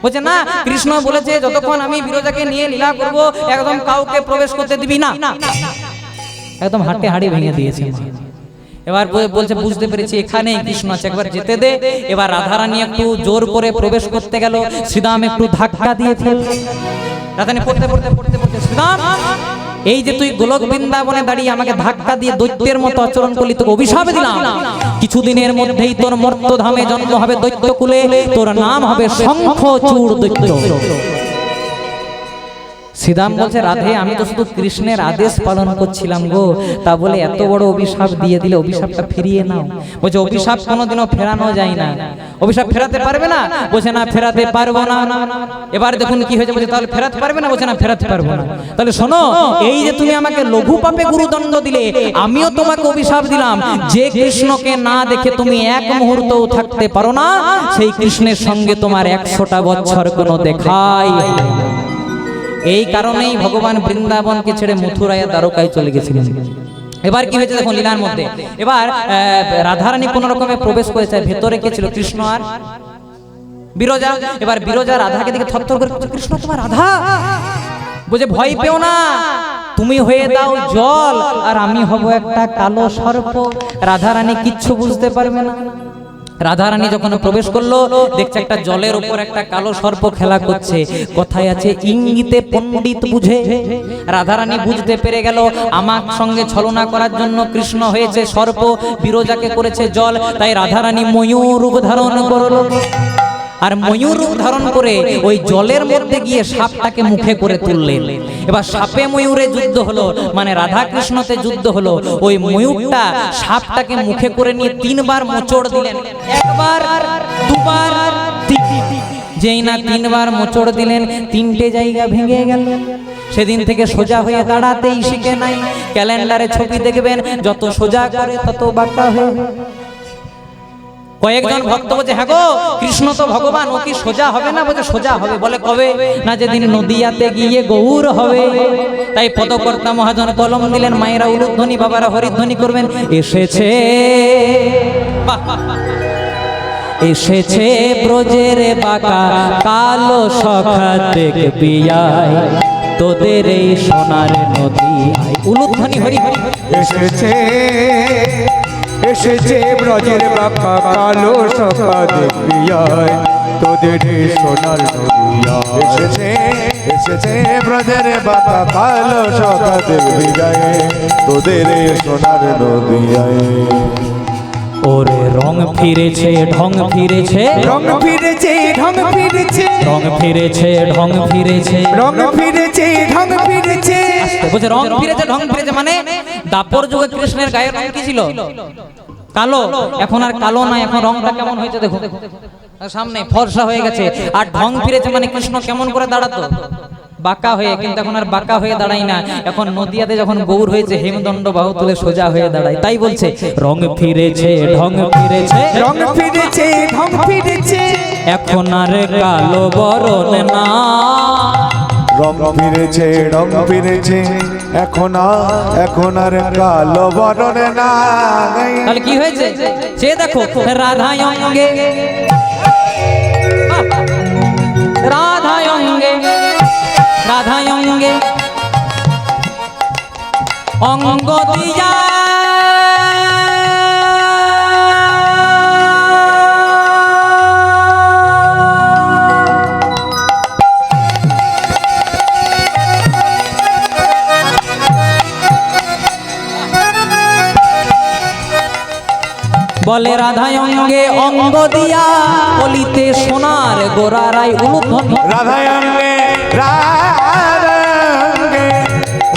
বলছে না, কৃষ্ণ বলেছে যতক্ষণ আমি বিরজাকে নিয়ে লীলা করব একদম কাউকে প্রবেশ করতে দিবি না। একদম হাটে হাড়ি ভেঙে দিয়েছে। এবার বলছে বুঝতে পেরেছি এখানেই কৃষ্ণ আছে, একবার যেতে দে। এবার রাধারানী একটু জোর করে প্রবেশ করতে গেল, শ্রীদাম একটু ধাক্কা দিয়ে ফেলল। রাধারানী পড়তে পড়তে পড়তে পড়তে, শ্রীদাম এই যে তুই গোলক বৃন্দাবনে দাঁড়িয়ে আমাকে ধাক্কা দিয়ে দৈত্যের মতো আচরণ করলি, তোকে অভিশাপ দিলাম, কিছুদিনের মধ্যেই তোর মর্ত্যধামে জন্ম হবে দৈত্যকুলে, তোর নাম হবে শঙ্খচূড় দৈত্য। শ্রীদাম বলছে, রাধে আমি তো শুধু কৃষ্ণের আদেশ পালন করছিলাম গো, তা বলে এত বড় অভিশাপ দিয়ে দিলে, অভিশাপটা ফিরিয়ে নাও। বলছে অভিশাপ কোনোদিনও ফেরানো যায় না। অভিশাপ ফেরাতে পারবে না? বলছে না, ফেরাতে পারবো না। এবার দেখুন কি হয়েছে, বলছে তাহলে ফেরাতে পারবে না? বলছে না, ফেরাতে পারবো না। তাহলে শোনো, এই যে তুমি আমাকে লঘু পাপে গুরুদণ্ড দিলে, আমিও তোমাকে অভিশাপ দিলাম, যে কৃষ্ণকে না দেখে তুমি এক মুহূর্তও থাকতে পারো না, সেই কৃষ্ণের সঙ্গে তোমার 100টা বছর কোনো দেখাই হবে না। এই কারণেই ভগবান বৃন্দাবনকে ছেড়ে মথুরায় দ্বারকায় চলে গেছিলেন। এবার কি হয়েছে দেখুন লীলার মধ্যে। এবার রাধারানী কোন রকমে প্রবেশ করেছে, ভেতরে কে ছিল? কৃষ্ণ আর বিরজা। এবার বিরজা রাধাকে দেখে থরথর করে, কৃষ্ণ তোমার রাধা? বলছে ভয় পেও না, তুমি হয়ে দাও জল আর আমি হব একটা কালো সর্প। রাধারানী কিচ্ছু বুঝতে পারবে না। রাধারানী যখন প্রবেশ করলো, দেখছে একটা জলের উপর একটা কালো সর্প খেলা করছে। কথায় আছে ইঙ্গিতে পণ্ডিত বুঝে। রাধারানী বুঝতে পেরে গেল আমার সঙ্গে ছলনা করার জন্য কৃষ্ণ হয়েছে সর্প, বিরজাকে করেছে জল। তাই রাধারানী ময়ূর রূপ ধারণ করলো, আর ময়ূর রূপ ধারণ করে ওই জলের মধ্যে গিয়ে সাপটাকে মুখে করে তুললেন। এবার সাপে ময়ূরে যুদ্ধ হলো, মানে রাধা কৃষ্ণতে যুদ্ধ হলো। ওই ময়ূরটা সাপটাকে মুখে করে নিয়ে 3 বার মোচড় দিলেন, 1 বার 2 বার 3। যেই না 3 বার মোচড় দিলেন, 3টে জায়গা ভেঙে গেল। সেদিন থেকে সোজা হয়ে দাঁড়াতেই শিখে নাই। ক্যালেন্ডারে ছবি দেখবেন, যত সোজা করে তত বাঁকা হয়ে। কয়েকজন ভক্ত বলছে, হ্যাঁ গো কৃষ্ণ তো ভগবান, ও কি সোজা হবে না? বলছে সোজা হবে। বলে কবে? না যেদিন নদিয়াতে গিয়ে গৌর হবে। তাই পদকর্তা মহাজন কলম দিলেন, মায়েরা উলুধ্বনি, বাবারা হরিধ্বনি করবেন। এসেছে এসেছে ব্রজের বাঁকা কালো সখা, দেখবি আয় তোদের এই সোনার নদী। উলুধ্বনি হরি হরি। এসেছে এসেছে ব্রজের বাঁকা কালো সখা, দেখবি আয় তোদের সোনার নদিয়া। এসেছে এসেছে ব্রজের বাঁকা কালো সখা, দেখবি গায়ে তোদের সোনার নদিয়ায়। ওরে রং ফিরেছে ঢং ফিরেছে, রং ফিরেছে ঢং ফিরেছে, রং ফিরেছে ঢং ফিরেছে, রং ফিরেছে ঢং ফিরেছে। বলছে রং ফিরেছে ঢং ফিরেছে, মানে দাপর যুগে কৃষ্ণের গায়ের রং কি ছিল? কালো। এখন আর কালো নাই, এখন রংটা কেমন হয়েছে দেখো, সামনে ফর্সা হয়ে গেছে। আর ঢং ফিরেছে মানে কৃষ্ণ কেমন করে দাঁড়াতো? বাঁকা হয়ে। কিন্তু এখন আর বাঁকা হয়ে দাঁড়াই না, এখন নদিয়াতে যখন গৌর হয়েছে হেমদণ্ড বাহু তুলে সোজা হয়ে দাঁড়ায়। তাই বলছে রং ফিরেছে ঢং ফিরেছে, রং ফিরেছে ঢং ফিরেছে, এখন আর কালো বরণ না। রং ফিরেছে রং ফিরেছে, এখন আর কালো বরণ না। তাহলে কি হয়েছে? সে দেখো রাধা অঙ্গে, রাধা অঙ্গে, রাধা অঙ্গে অঙ্গ দিয়া বলে রাধায় অঙ্গে অঙ্গ দিয়া কলিতে সোনার গোরারাই উলুধ্বনি। রাধায়ঙ্গে রাধায়ঙ্গে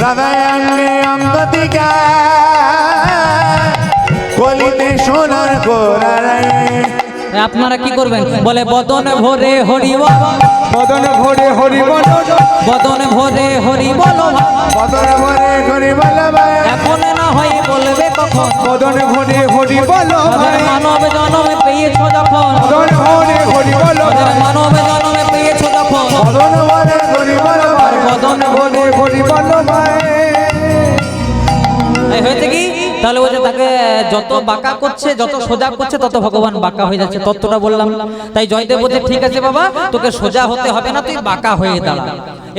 রাধায়ঙ্গে অঙ্গতিকা কলিতে সোনার গোরারাই। আপনারা কি করবেন? বলে বদন ভরে হরি বল, বদন ভরে হরি বল, বদন ভরে হরি বল, বদন ভরে হরি বল ভাই। এখন না হয় বলবে কখন, বদন ভরে হরি বল ভাই। মানব জন্মে পেয়েছ যখন, বদন ভরে হরি বল ভাই। মানব জন্মে পেয়েছ যখন, বদন ভরে হরি বল ভাই। বদন ভরে হরি বল ভাই। হয়েছে কি? তাহলে বলছে তাকে যত বাঁকা করছে, যত সোজা করছে, তত ভগবান বাঁকা হয়ে যাচ্ছে। তত্ত্বটা বললাম। তাই জয়দেব বলছে ঠিক আছে বাবা, তোকে সোজা হতে হবে না, তুই বাঁকা হয়ে দাঁড়া।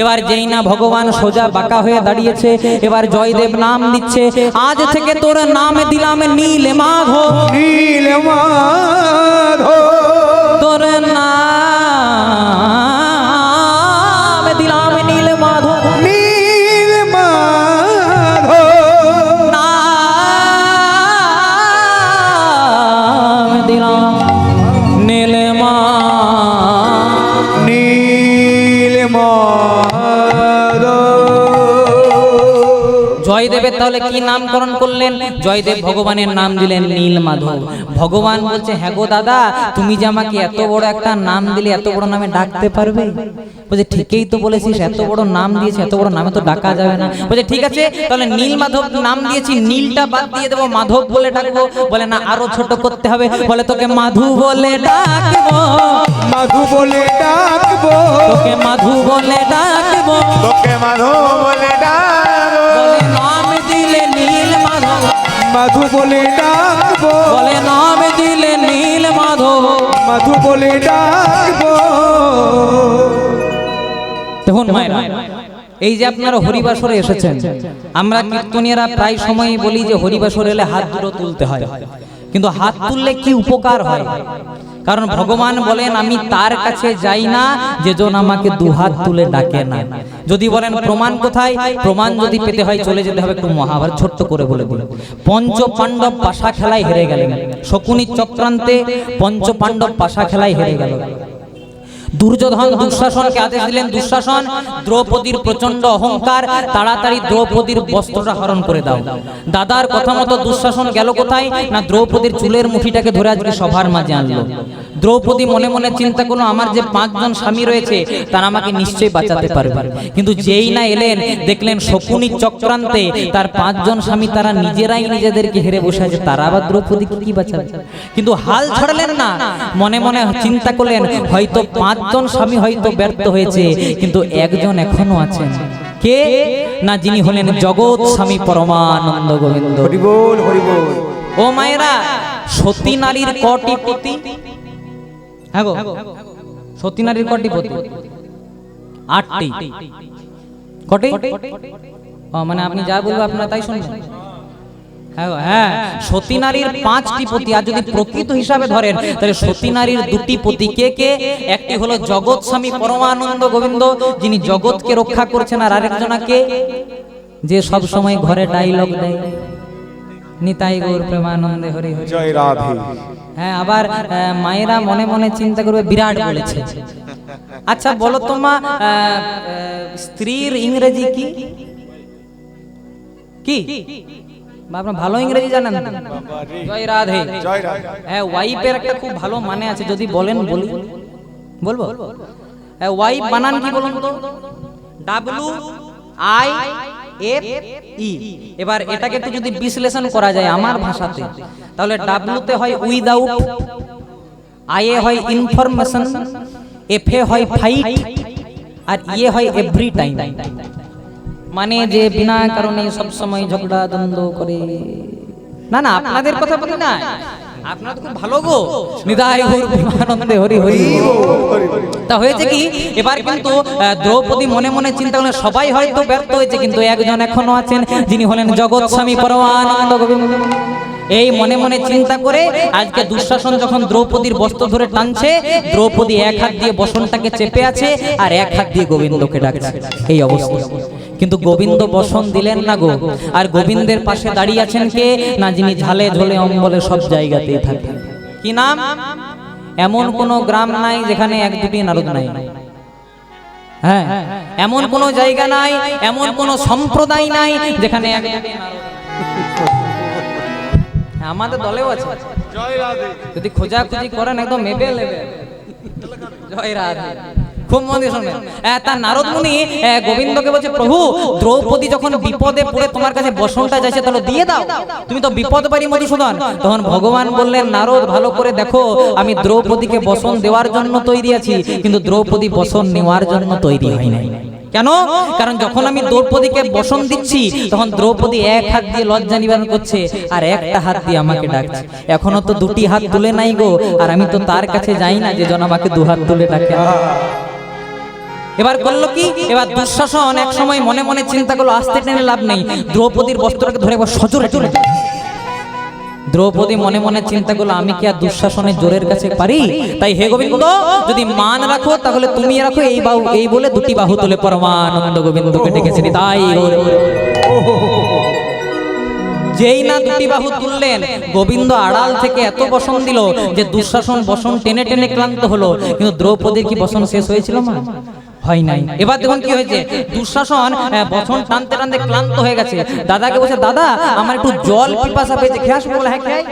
এবার যেই না ভগবান সোজা বাঁকা হয়ে দাঁড়িয়েছে, এবার জয়দেব নাম দিচ্ছে, আজ থেকে তোর নাম দিলাম নীল মাধব। নীল মাধব, তোর নাম দিলাম নীল মাধব। নীল মাধব, নাম দিলাম নীল মাধব। নীল মাধব। জয়দেবের তাহলে কি নামকরণ করলেন? জয়দেব ভগবানের নাম দিলেন নীল মাধব। ভগবান বলছে হ্যাঁ গো দাদা, তুমি যে আমাকে এত বড় একটা নাম দিলে, এত বড় নামে ডাকতে পারবে? বলছে ঠিকই তো বলেছিস, এত বড় নাম দিয়েছি, এত বড় নামে তো ডাকা যাবে না। বলছে ঠিক আছে, তাহলে নীল মাধব নাম দিয়েছি, নীলটা বাদ দিয়ে দেবো, মাধব বলে ডাকবো। বলে না, আরো ছোট করতে হবে। বলে তোকে মাধু বলে ডাকবো, মাধু বলে ডাকবো, তোকে মাধু বলে ডাকবো। তোকে মাধব বলে ডাকবো। বলে নাম দিলে নীল মাধব, মাধু বলে ডাকবো, বলে নাম দিলে নীল মাধব। মাধু বলে ডাকবো। দেখুন মায়েরা, এই যে আপনারা হরিবাসরে এসেছেন, আমরা কীর্তনীয়রা প্রায় সময়ই বলি যে হরিবাসর এলে হাত দুটো তুলতে হয়। কিন্তু হাত তুললে কি উপকার হয়? কারণ ভগবান বলেন আমি তার কাছে যাই না যেজন আমাকে দুহাত তুলে ডাকে না। যদি বলেন প্রমাণ কোথায়? প্রমাণ যদি পেতে হয় চলে যেতে হবে একটু মহাভারত। ছোট্ট করে বলে দিল, পঞ্চ পাণ্ডব পাশা খেলায় হেরে গেলেন। শকুনি চক্রান্তে পঞ্চ পাণ্ডব পাশা খেলায় হেরে গেল। দুর্যোধন দুঃশাসনকে আদেশ দিলেন, দুঃশাসন দ্রৌপদীর প্রচন্ড অহংকার, তাড়াতাড়ি দ্রৌপদীর বস্ত্রটা হরণ করে দাও। দাদার কথা মতো দুঃশাসন গেল কোথায় না, দ্রৌপদীর চুলের মুঠিটাকে ধরে আজকে সভার মাঝে আনলো। দ্রৌপদী মনে মনে চিন্তা করলো আমার যে 5 জন স্বামী রয়েছে তারা আমাকে নিশ্চয়ই বাঁচাতে পারবে। কিন্তু যেই না এলেন, দেখলেন শকুনি চক্রান্তে তার 5 জন স্বামী তারা নিজেরাই নিজেদেরকে হেরে বসে আছে, তারা আবার দ্রৌপদীকে কি বাঁচাবে? কিন্তু হাল ছাড়লেন না, মনে মনে চিন্তা করলেন হয়তো 5 জন স্বামী হয়তো ব্যর্থ হয়েছে, কিন্তু একজন এখনো আছেন। কে না, যিনি হলেন জগৎ স্বামী পরমানন্দ গোবিন্দ। হরি বল, হরি বল। ও মায়েরা, সতী নারীর কটি পতি? হ্যাঁ গো, সতী নারীর কটি পতি? 8টি। কটি? মানে আপনি যা বলবো আপনারা তাই শুনবেন। হ্যাঁ, সতী নারীর 5টি পতি। আর যদি প্রকৃত হিসাবে ধরেন তাহলে সতী নারীর 2টি পতি। কে কে? একটি হলো জগৎ স্বামী পরমানন্দ গোবিন্দ, যিনি জগৎকে রক্ষা করছেন। আর আরেকজনাকে যে সব সময় ঘরে ডায়লগ দেয়, নিতাই গৌর প্রেমানন্দে হরি হরি জয় রাধে। হ্যাঁ, আবার মায়েরা মনে মনে চিন্তা করবে বিরাট বলেছে। আচ্ছা বলো তো মা, স্ত্রীর ইংরেজি কি? কি আপনার ভালো ইংরেজি জানেন? জয় রাধে। জয় রাধে। হ্যাঁ, ওয়াইফের একটা খুব ভালো মানে আছে, যদি বলেন বলি। বলবো? ওয়াইফ বানান কি বলুন তো? WIFE। এবার এটাকে একটু যদি বিশ্লেষণ করা যায় আমার ভাষাতে, তাহলে W তে হয় উইদাউট, I এ হয় ইনফরমেশন, F এ হয় ফাইট, আর ইয়ে হয় এভরি টাইম। মানে যে বিনা কারণে সব সময় ঝগড়া দ্বন্দ্ব করে। না না, আপনাদের কথা বলি না, আপনারা তো খুব ভালো গো। নিতাই গৌর প্রেমানন্দে হরি হরি। তা হয়েছে কি, এবার কিন্তু দ্রৌপদী মনে মনে চিন্তা করলেন সবাই হয়তো ব্যর্থ হয়েছে, কিন্তু একজন এখনো আছেন যিনি হলেন জগৎ স্বামী পরমানন্দ গোবিন্দ। এই মনে মনে চিন্তা করে আজকে দুঃশাসন যখন দ্রৌপদীর বস্ত্র ধরে টানছে, দ্রৌপদী এক হাত দিয়ে বসনটাকে চেপে আছে আর এক হাত দিয়ে গোবিন্দকে ডাকছে। এই অবস্থা। কিন্তু গোবিন্দ বসন দিলেন না গো। আর গোবিন্দের পাশে দাঁড়িয়ে আছেন কে না, যিনি ঝালে ঝোলে অম্বলে সব জায়গাতেই থাকেন। কি নাম? এমন কোন গ্রাম নাই যেখানে এক দুটি নারদ নাই। হ্যাঁ, এমন কোন জায়গা নাই, এমন কোন সম্প্রদায় নাই যেখানে এক দুটি নারদ। আমাদের দলেও আছে। যদি খোঁজাখুঁজি করেন একদম এভেলেবেল। জয় রাধে। খুব মন দিয়ে শুনবেন। তার নারদ মুনি গোবিন্দকে বলছে, প্রভু দ্রৌপদী যখন বিপদে পড়ে তোমার কাছে বসনটা চাইছে, তাহলে দিয়ে দাও, তুমি তো বিপদ পারি মধুসূদন। তখন ভগবান বললেন, নারদ ভালো করে দেখো, আমি দ্রৌপদীকে বসন দেওয়ার জন্য তৈরি আছি, কিন্তু দ্রৌপদী বসন নেওয়ার জন্য তৈরি হয় নাই। কেন? কারণ যখন আমি দ্রৌপদীকে বসন দিচ্ছি, তখন দ্রৌপদী এক হাত দিয়ে লজ্জা নিবারণ করছে আর একটা হাত দিয়ে আমাকে ডাকছে। এখনো তো দুটি হাত তুলে নাই গো, আর আমি তো তার কাছে যাই না যে জন আমাকে দু হাত তুলে ডাকে। এবার করলো কি? এবার দুঃশাসন এক সময় মনে মনে চিন্তা করলো, আসতে টেনে লাভ নেই, দ্রৌপদীর বস্ত্রটাকে ধরে সজোরে চলে। দ্রৌপদী মনে মনে চিন্তা করলো, আমি কি আর দুঃশাসনের জোরের কাছে পারি? তাই হে গোবিন্দ, যদি মান রাখো তাহলে তুমি রাখো, এই বাহু, এই বলে দুটি বাহু তুলে পরমানন্দ গোবিন্দকে ডেকেছেন। তাই যেই না দুটি বাহু তুললেন, গোবিন্দ আড়াল থেকে এত বসন দিল যে দুঃশাসন বসন টেনে টেনে ক্লান্ত হলো, কিন্তু দ্রৌপদীর কি বসন শেষ হয়েছিল না? হয় নাই। এবার দেখুন কি হয়েছে, দুঃশাসন বসন টানতে টানতে ক্লান্ত হয়ে গেছে। দাদাকে বলছে, দাদা আমার একটু জল পিপাসা পেয়েছে, খেয়ে আসবো? বলে, হ্যাঁ খেয়ে।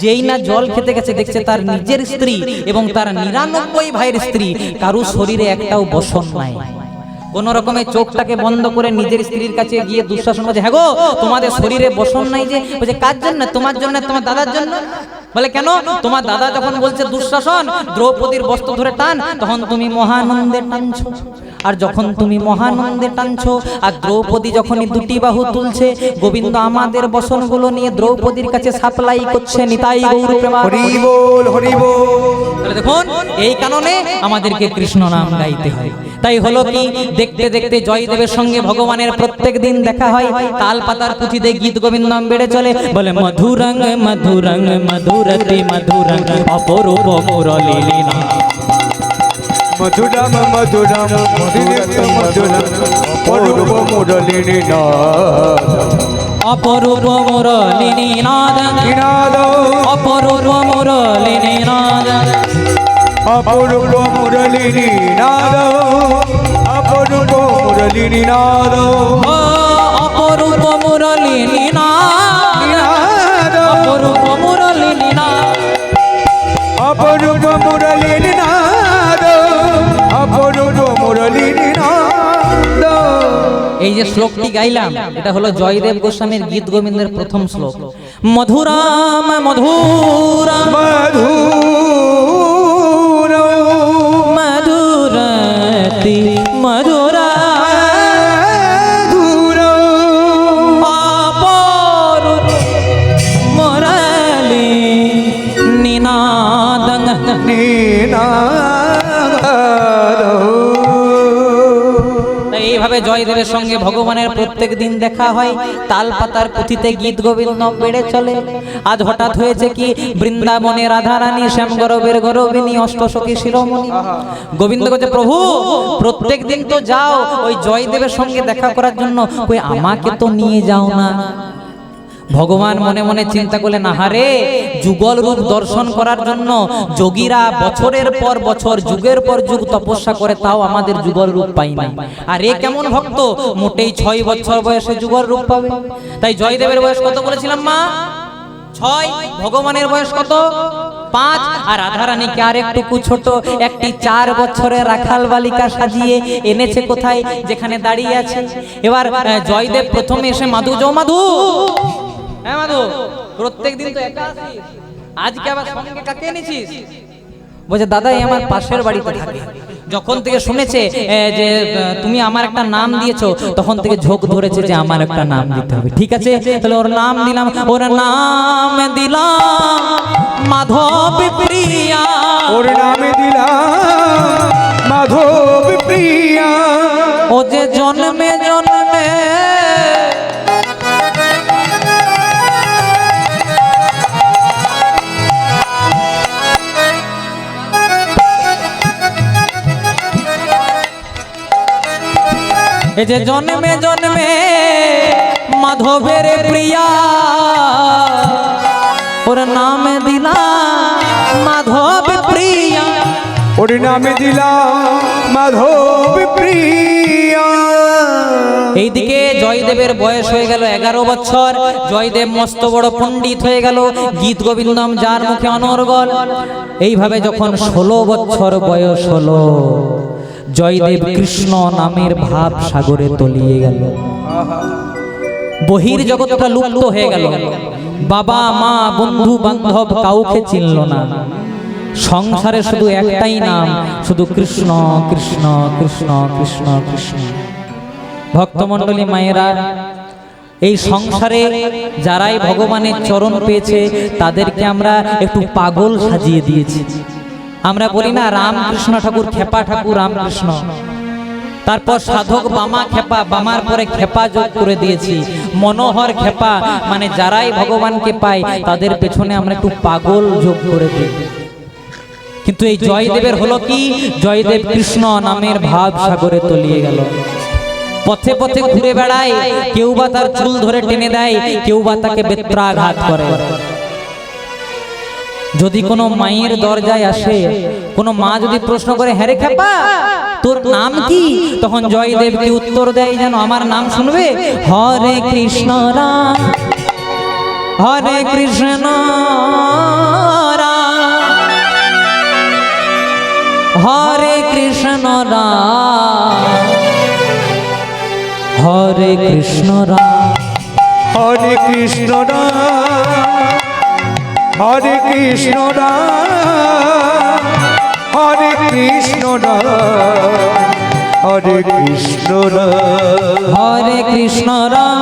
যেই না জল খেতে গেছে, দেখছে তার নিজের স্ত্রী এবং তার 99 ভাইয়ের স্ত্রী কারু শরীরে একটাও বসন নাই। কোন রকমের চোখটাকে বন্ধ করে নিজের স্ত্রীর কাছে গিয়ে দুঃশাসন বলছে, হ্যাঁ গো তোমাদের শরীরে বসন নাই যে? বলছে, কার জন্য? তোমার জন্য, তোমার দাদার জন্য। বলে, কেন? তোমার দাদা যখন বলছে দুঃশাসন দ্রৌপদীর বস্ত্র ধরে টান, তখন তুমি মহানন্দে টানছো। আর যখন তুমি মহানন্দে টানছো আর দ্রৌপদী যখনই দুটি বাহু তুলছে, গোবিন্দ আমাদের বসনগুলো নিয়ে দ্রৌপদীর কাছে সাপ্লাই করছে। নিতাই গৌর প্রেমানন্দ। হরি বল, হরি বল। তাহলে দেখুন, এই কারণে আমাদেরকে কৃষ্ণ নাম গাইতে হয়। তাই হলো কি, দেখতে দেখতে জয়দেবের সঙ্গে ভগবানের প্রত্যেক দিন দেখা হয়। তাল পাতার পুঁথিতে গীত গোবিন্দম বেড়ে চলে। বলে, মধুরং মধুরং মধুরতি মধুরং অপরূপ মুরলীনা। মধুরম মধুরম মধুরম মধুরম অপরূপ মুরলীনা। অপরূপ মুরলীনী নাদ, অপরূপ মুরলীনী নাদ, অপরূপ মুরলীনী নাদ, অপরূপ মুরলীনী নাদ, অপরূপ মুরলীনী নাদ, অপরূপ মুরলীনী নাদ, অপরূপ মুরলীনী নাদ, অপরূপ মুরলীনী নাদ। এই যে শ্লোকটি গাইলাম, এটা হলো জয়দেব গোস্বামীর গীত গোবিন্দের প্রথম শ্লোক। মধুরাম মধুরাম মধুরতি মধুরা অপরূপ মুরলী নিনাদং। এইভাবে জয়দেবের সঙ্গে ভগবানের প্রত্যেক দিন দেখা হয়। তাল পাতার পুঁথিতে গীত গোবিন্দ বেড়ে চলে। আজ হঠাৎ হয়েছে কি, বৃন্দাবনে রাধারানী শ্যাম গরবের গরবিনী অষ্টসখী শিরোমণি গোবিন্দ বলছে, প্রভু প্রত্যেক দিন তো যাও ওই জয়দেবের সঙ্গে দেখা করার জন্য, কই আমাকে তো নিয়ে যাও না? ভগবান মনে মনে চিন্তা করলেন, আহারে যুগল রূপ দর্শন করার জন্য যোগীরা বছরের পর বছর যুগের পর যুগ তপস্যা করে, তাও আমাদের যুগল রূপ পাই না। আর এ কেমন ভক্ত, মোটেই 6 বছর বয়সে যুগল রূপ পাবে। তাই জয়দেবের বয়স কত বলেছিলাম মা? 6। ভগবানের বয়স কত? 5। আর রাধারানীকে আর একটু ছোট একটি 4 বছরের রাখাল বালিকা সাজিয়ে এনেছে কোথায়? যেখানে দাঁড়িয়ে আছে। এবার জয়দেব প্রথমে এসে, মাধু যাও মাধু, হ্যাঁ মাধু, প্রত্যেক দিন তো একা আসিস, আজকে আবার সঙ্গে কাকে এনেছিস? বলছে, দাদা এই আমার পাশের বাড়িতে থাকে। যখন থেকে শুনেছে যে তুমি আমার একটা নাম দিয়েছো, তখন থেকে ঝোঁক ধরেছে যে আমার একটা নাম দিতে হবে। ঠিক আছে, তাহলে ওর নাম দিলাম। ওর নাম দিলাম মাধব প্রিয়া। ওর নামে দিলাম মাধব প্রিয়া। ও যে জন্মে জন্মে এই যে জন্মে জন্মে মাধবের প্রিয়া ওর নাম দিলাম মাধব প্রিয়া। ওর নামে দিলাম মাধব প্রিয়া। এইদিকে জয়দেবের বয়স হয়ে গেল 11 বছর। জয়দেব মস্ত বড় পণ্ডিত হয়ে গেল, গীত গোবিন্দম যার মুখে অনর্গল। এইভাবে যখন 16 বছর বয়স হলো, জয়দেব কৃষ্ণ নামের ভাব সাগরে তলিয়ে গেল। বহির জগৎটা লুপ্ত হয়ে গেল। বাবা মা বন্ধু বান্ধব কাউকে চিনল না। সংসারে শুধু একটাই নাম, শুধু কৃষ্ণ কৃষ্ণ কৃষ্ণ কৃষ্ণ কৃষ্ণ। ভক্তমণ্ডলী মায়েরা, এই সংসারে যারাই ভগবানের চরণ পেয়েছে তাদেরকে আমরা একটু পাগল সাজিয়ে দিয়েছি। আমরা বলি না রামকৃষ্ণ ঠাকুর, খেপা ঠাকুর রামকৃষ্ণ। তারপর সাধক বামা খেপা, বামার পরে খেপা যোগ করে দিয়েছি, মনোহর খেপা। মানে যারাই ভগবানকে পায় তাদের পেছনে আমরা একটু পাগল যোগ করে দিই। কিন্তু এই জয়দেবের হলো কি, জয়দেব কৃষ্ণ নামের ভাব সাগরে তলিয়ে গেল। পথে পথে ঘুরে বেড়ায়, কেউ বা তার চুল ধরে টেনে দেয়, কেউ বা তাকে বেত্রাঘাত করে। যদি কোনো মায়ের দরজায় আসে, কোনো মা যদি প্রশ্ন করে, হ্যাঁ রে খেপা তোর নাম কি, তখন জয়দেব কি উত্তর দেয় যেন, আমার নাম শুনবে, হরে কৃষ্ণ রাম হরে কৃষ্ণ রাম হরে কৃষ্ণ রাম হরে কৃষ্ণ রাম হরে কৃষ্ণ রাম হরে কৃষ্ণ রাম হরে কৃষ্ণ রাম হরে কৃষ্ণ রাম হরে কৃষ্ণ রাম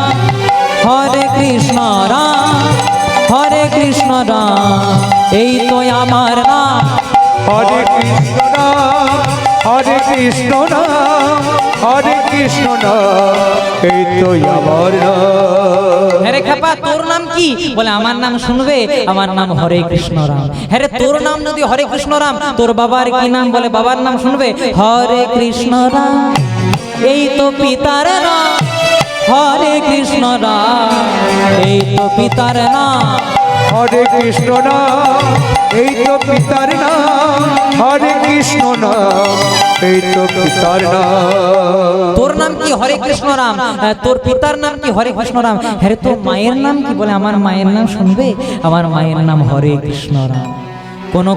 হরে কৃষ্ণ রাম হরে কৃষ্ণ রাম, এই তো আমার নাম। হরে কৃষ্ণ রাম হরে কৃষ্ণ রাম হরে কৃষ্ণ রাম, এই তো আমার নাম। হ্যাঁ খেপা তোর নাম কি, বলে আমার নাম শুনবে, আমার নাম হরে কৃষ্ণ রাম। হ্যাঁ তোর নাম যদি হরে কৃষ্ণ রাম, তোর বাবার কি নাম, বলে বাবার নাম শুনবে, হরে কৃষ্ণ রাম, এই তো পিতার নাম। হরে কৃষ্ণ রাম, এই তো পিতার নাম। হরে কৃষ্ণ নাম, এই তো পিতার নাম। হরে কৃষ্ণ নাম, এই তো পিতার নাম। তোর নাম কি, হরে কৃষ্ণ রাম, তোর পিতার নাম কি, হরে কৃষ্ণ রাম। হ্যাঁ তোর মায়ের নাম কি, বলে আমার মায়ের নাম শুনবে, আমার মায়ের নাম হরে কৃষ্ণ রাম।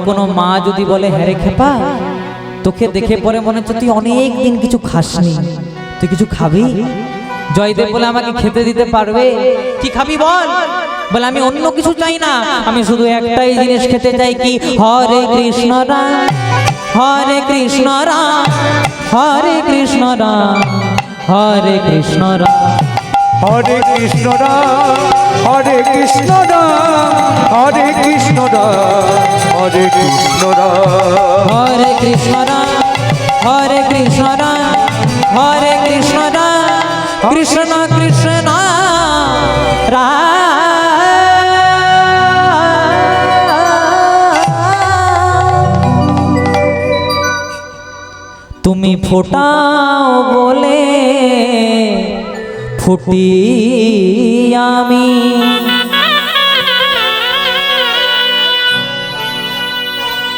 কোনো মা যদি বলে, হ্যাঁ রে খেপা তোকে দেখে পরে মনে হচ্ছে তুই অনেক দিন কিছু খাসনি, তুই কিছু খাবি। জয়দেব বলে, আমাকে খেতে দিতে পারবে? কি খাবি বল, বলে আমি অন্য কিছু চাই না, আমি শুধু একটাই জিনিস খেতে চাই, কি, হরে কৃষ্ণ রাম হরে কৃষ্ণ রাম হরে কৃষ্ণ রাম হরে কৃষ্ণ রাম হরে কৃষ্ণ রাম হরে কৃষ্ণ রাম হরে কৃষ্ণ রাম হরে কৃষ্ণ রাম হরে কৃষ্ণ রাম হরে কৃষ্ণ রাম হরে কৃষ্ণ রাম কৃষ্ণ কৃষ্ণ রাম। তুমি ফোটাও বলে ফুটি আমি,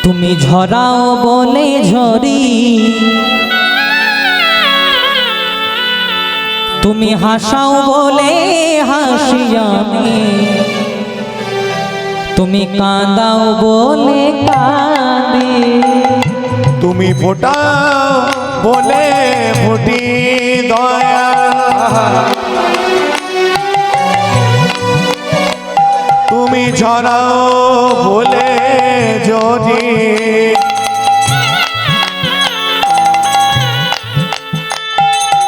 তুমি ঝরাও বলে ঝরি, তুমি হাসাও বলে হাসি আমি, তুমি কাঁদাও বলে কাঁদি। তুমি ফোটাও বলে ফুটি দয়া, তুমি ঝরাও বলে যদি,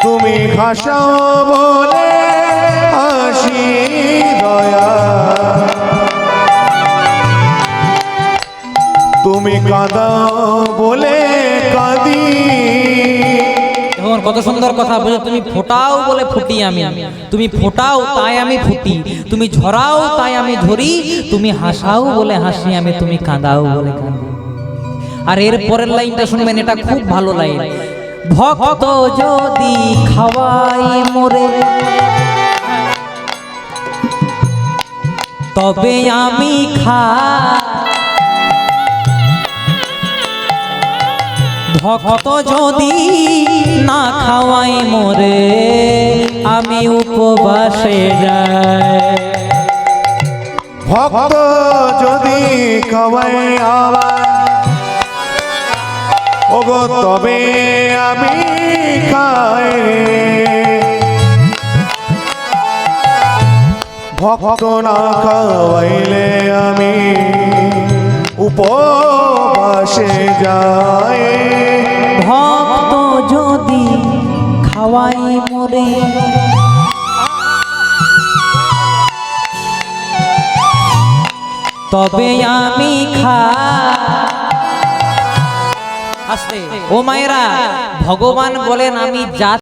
তুমি হাসাও বলে হাসি দয়া, তুমি কাঁদাও বলে কাঁদি। দেখুন কত সুন্দর কথা বলে, তুমি ফোটাও বলে ফুটি আমি, তুমি ফোটাও তাই আমি ফুটি, তুমি ঝরাও তাই আমি ঝরি, তুমি হাসাও বলে হাসি আমি, তুমি কাঁদাও বলে কাঁদি। আর এর পরের লাইনটা শুনবেন, এটা খুব ভালো লাইন। ভক্ত যদি খাওয়াই মোরে তবে আমি ভক্ত যদি না খাওয়াই মোরে আমি উপবাসে যাই। ভক্ত যদি খাওয়াই আমার ওগো তবে আমি খাই। ভক্ত না খাওয়াইলে আমি উপবাসে যাই। ভক্ত যদি খাওয়াই মোরে তবে আমি আস্তে ও মায়েরা, ভগবান বলেন আমি যা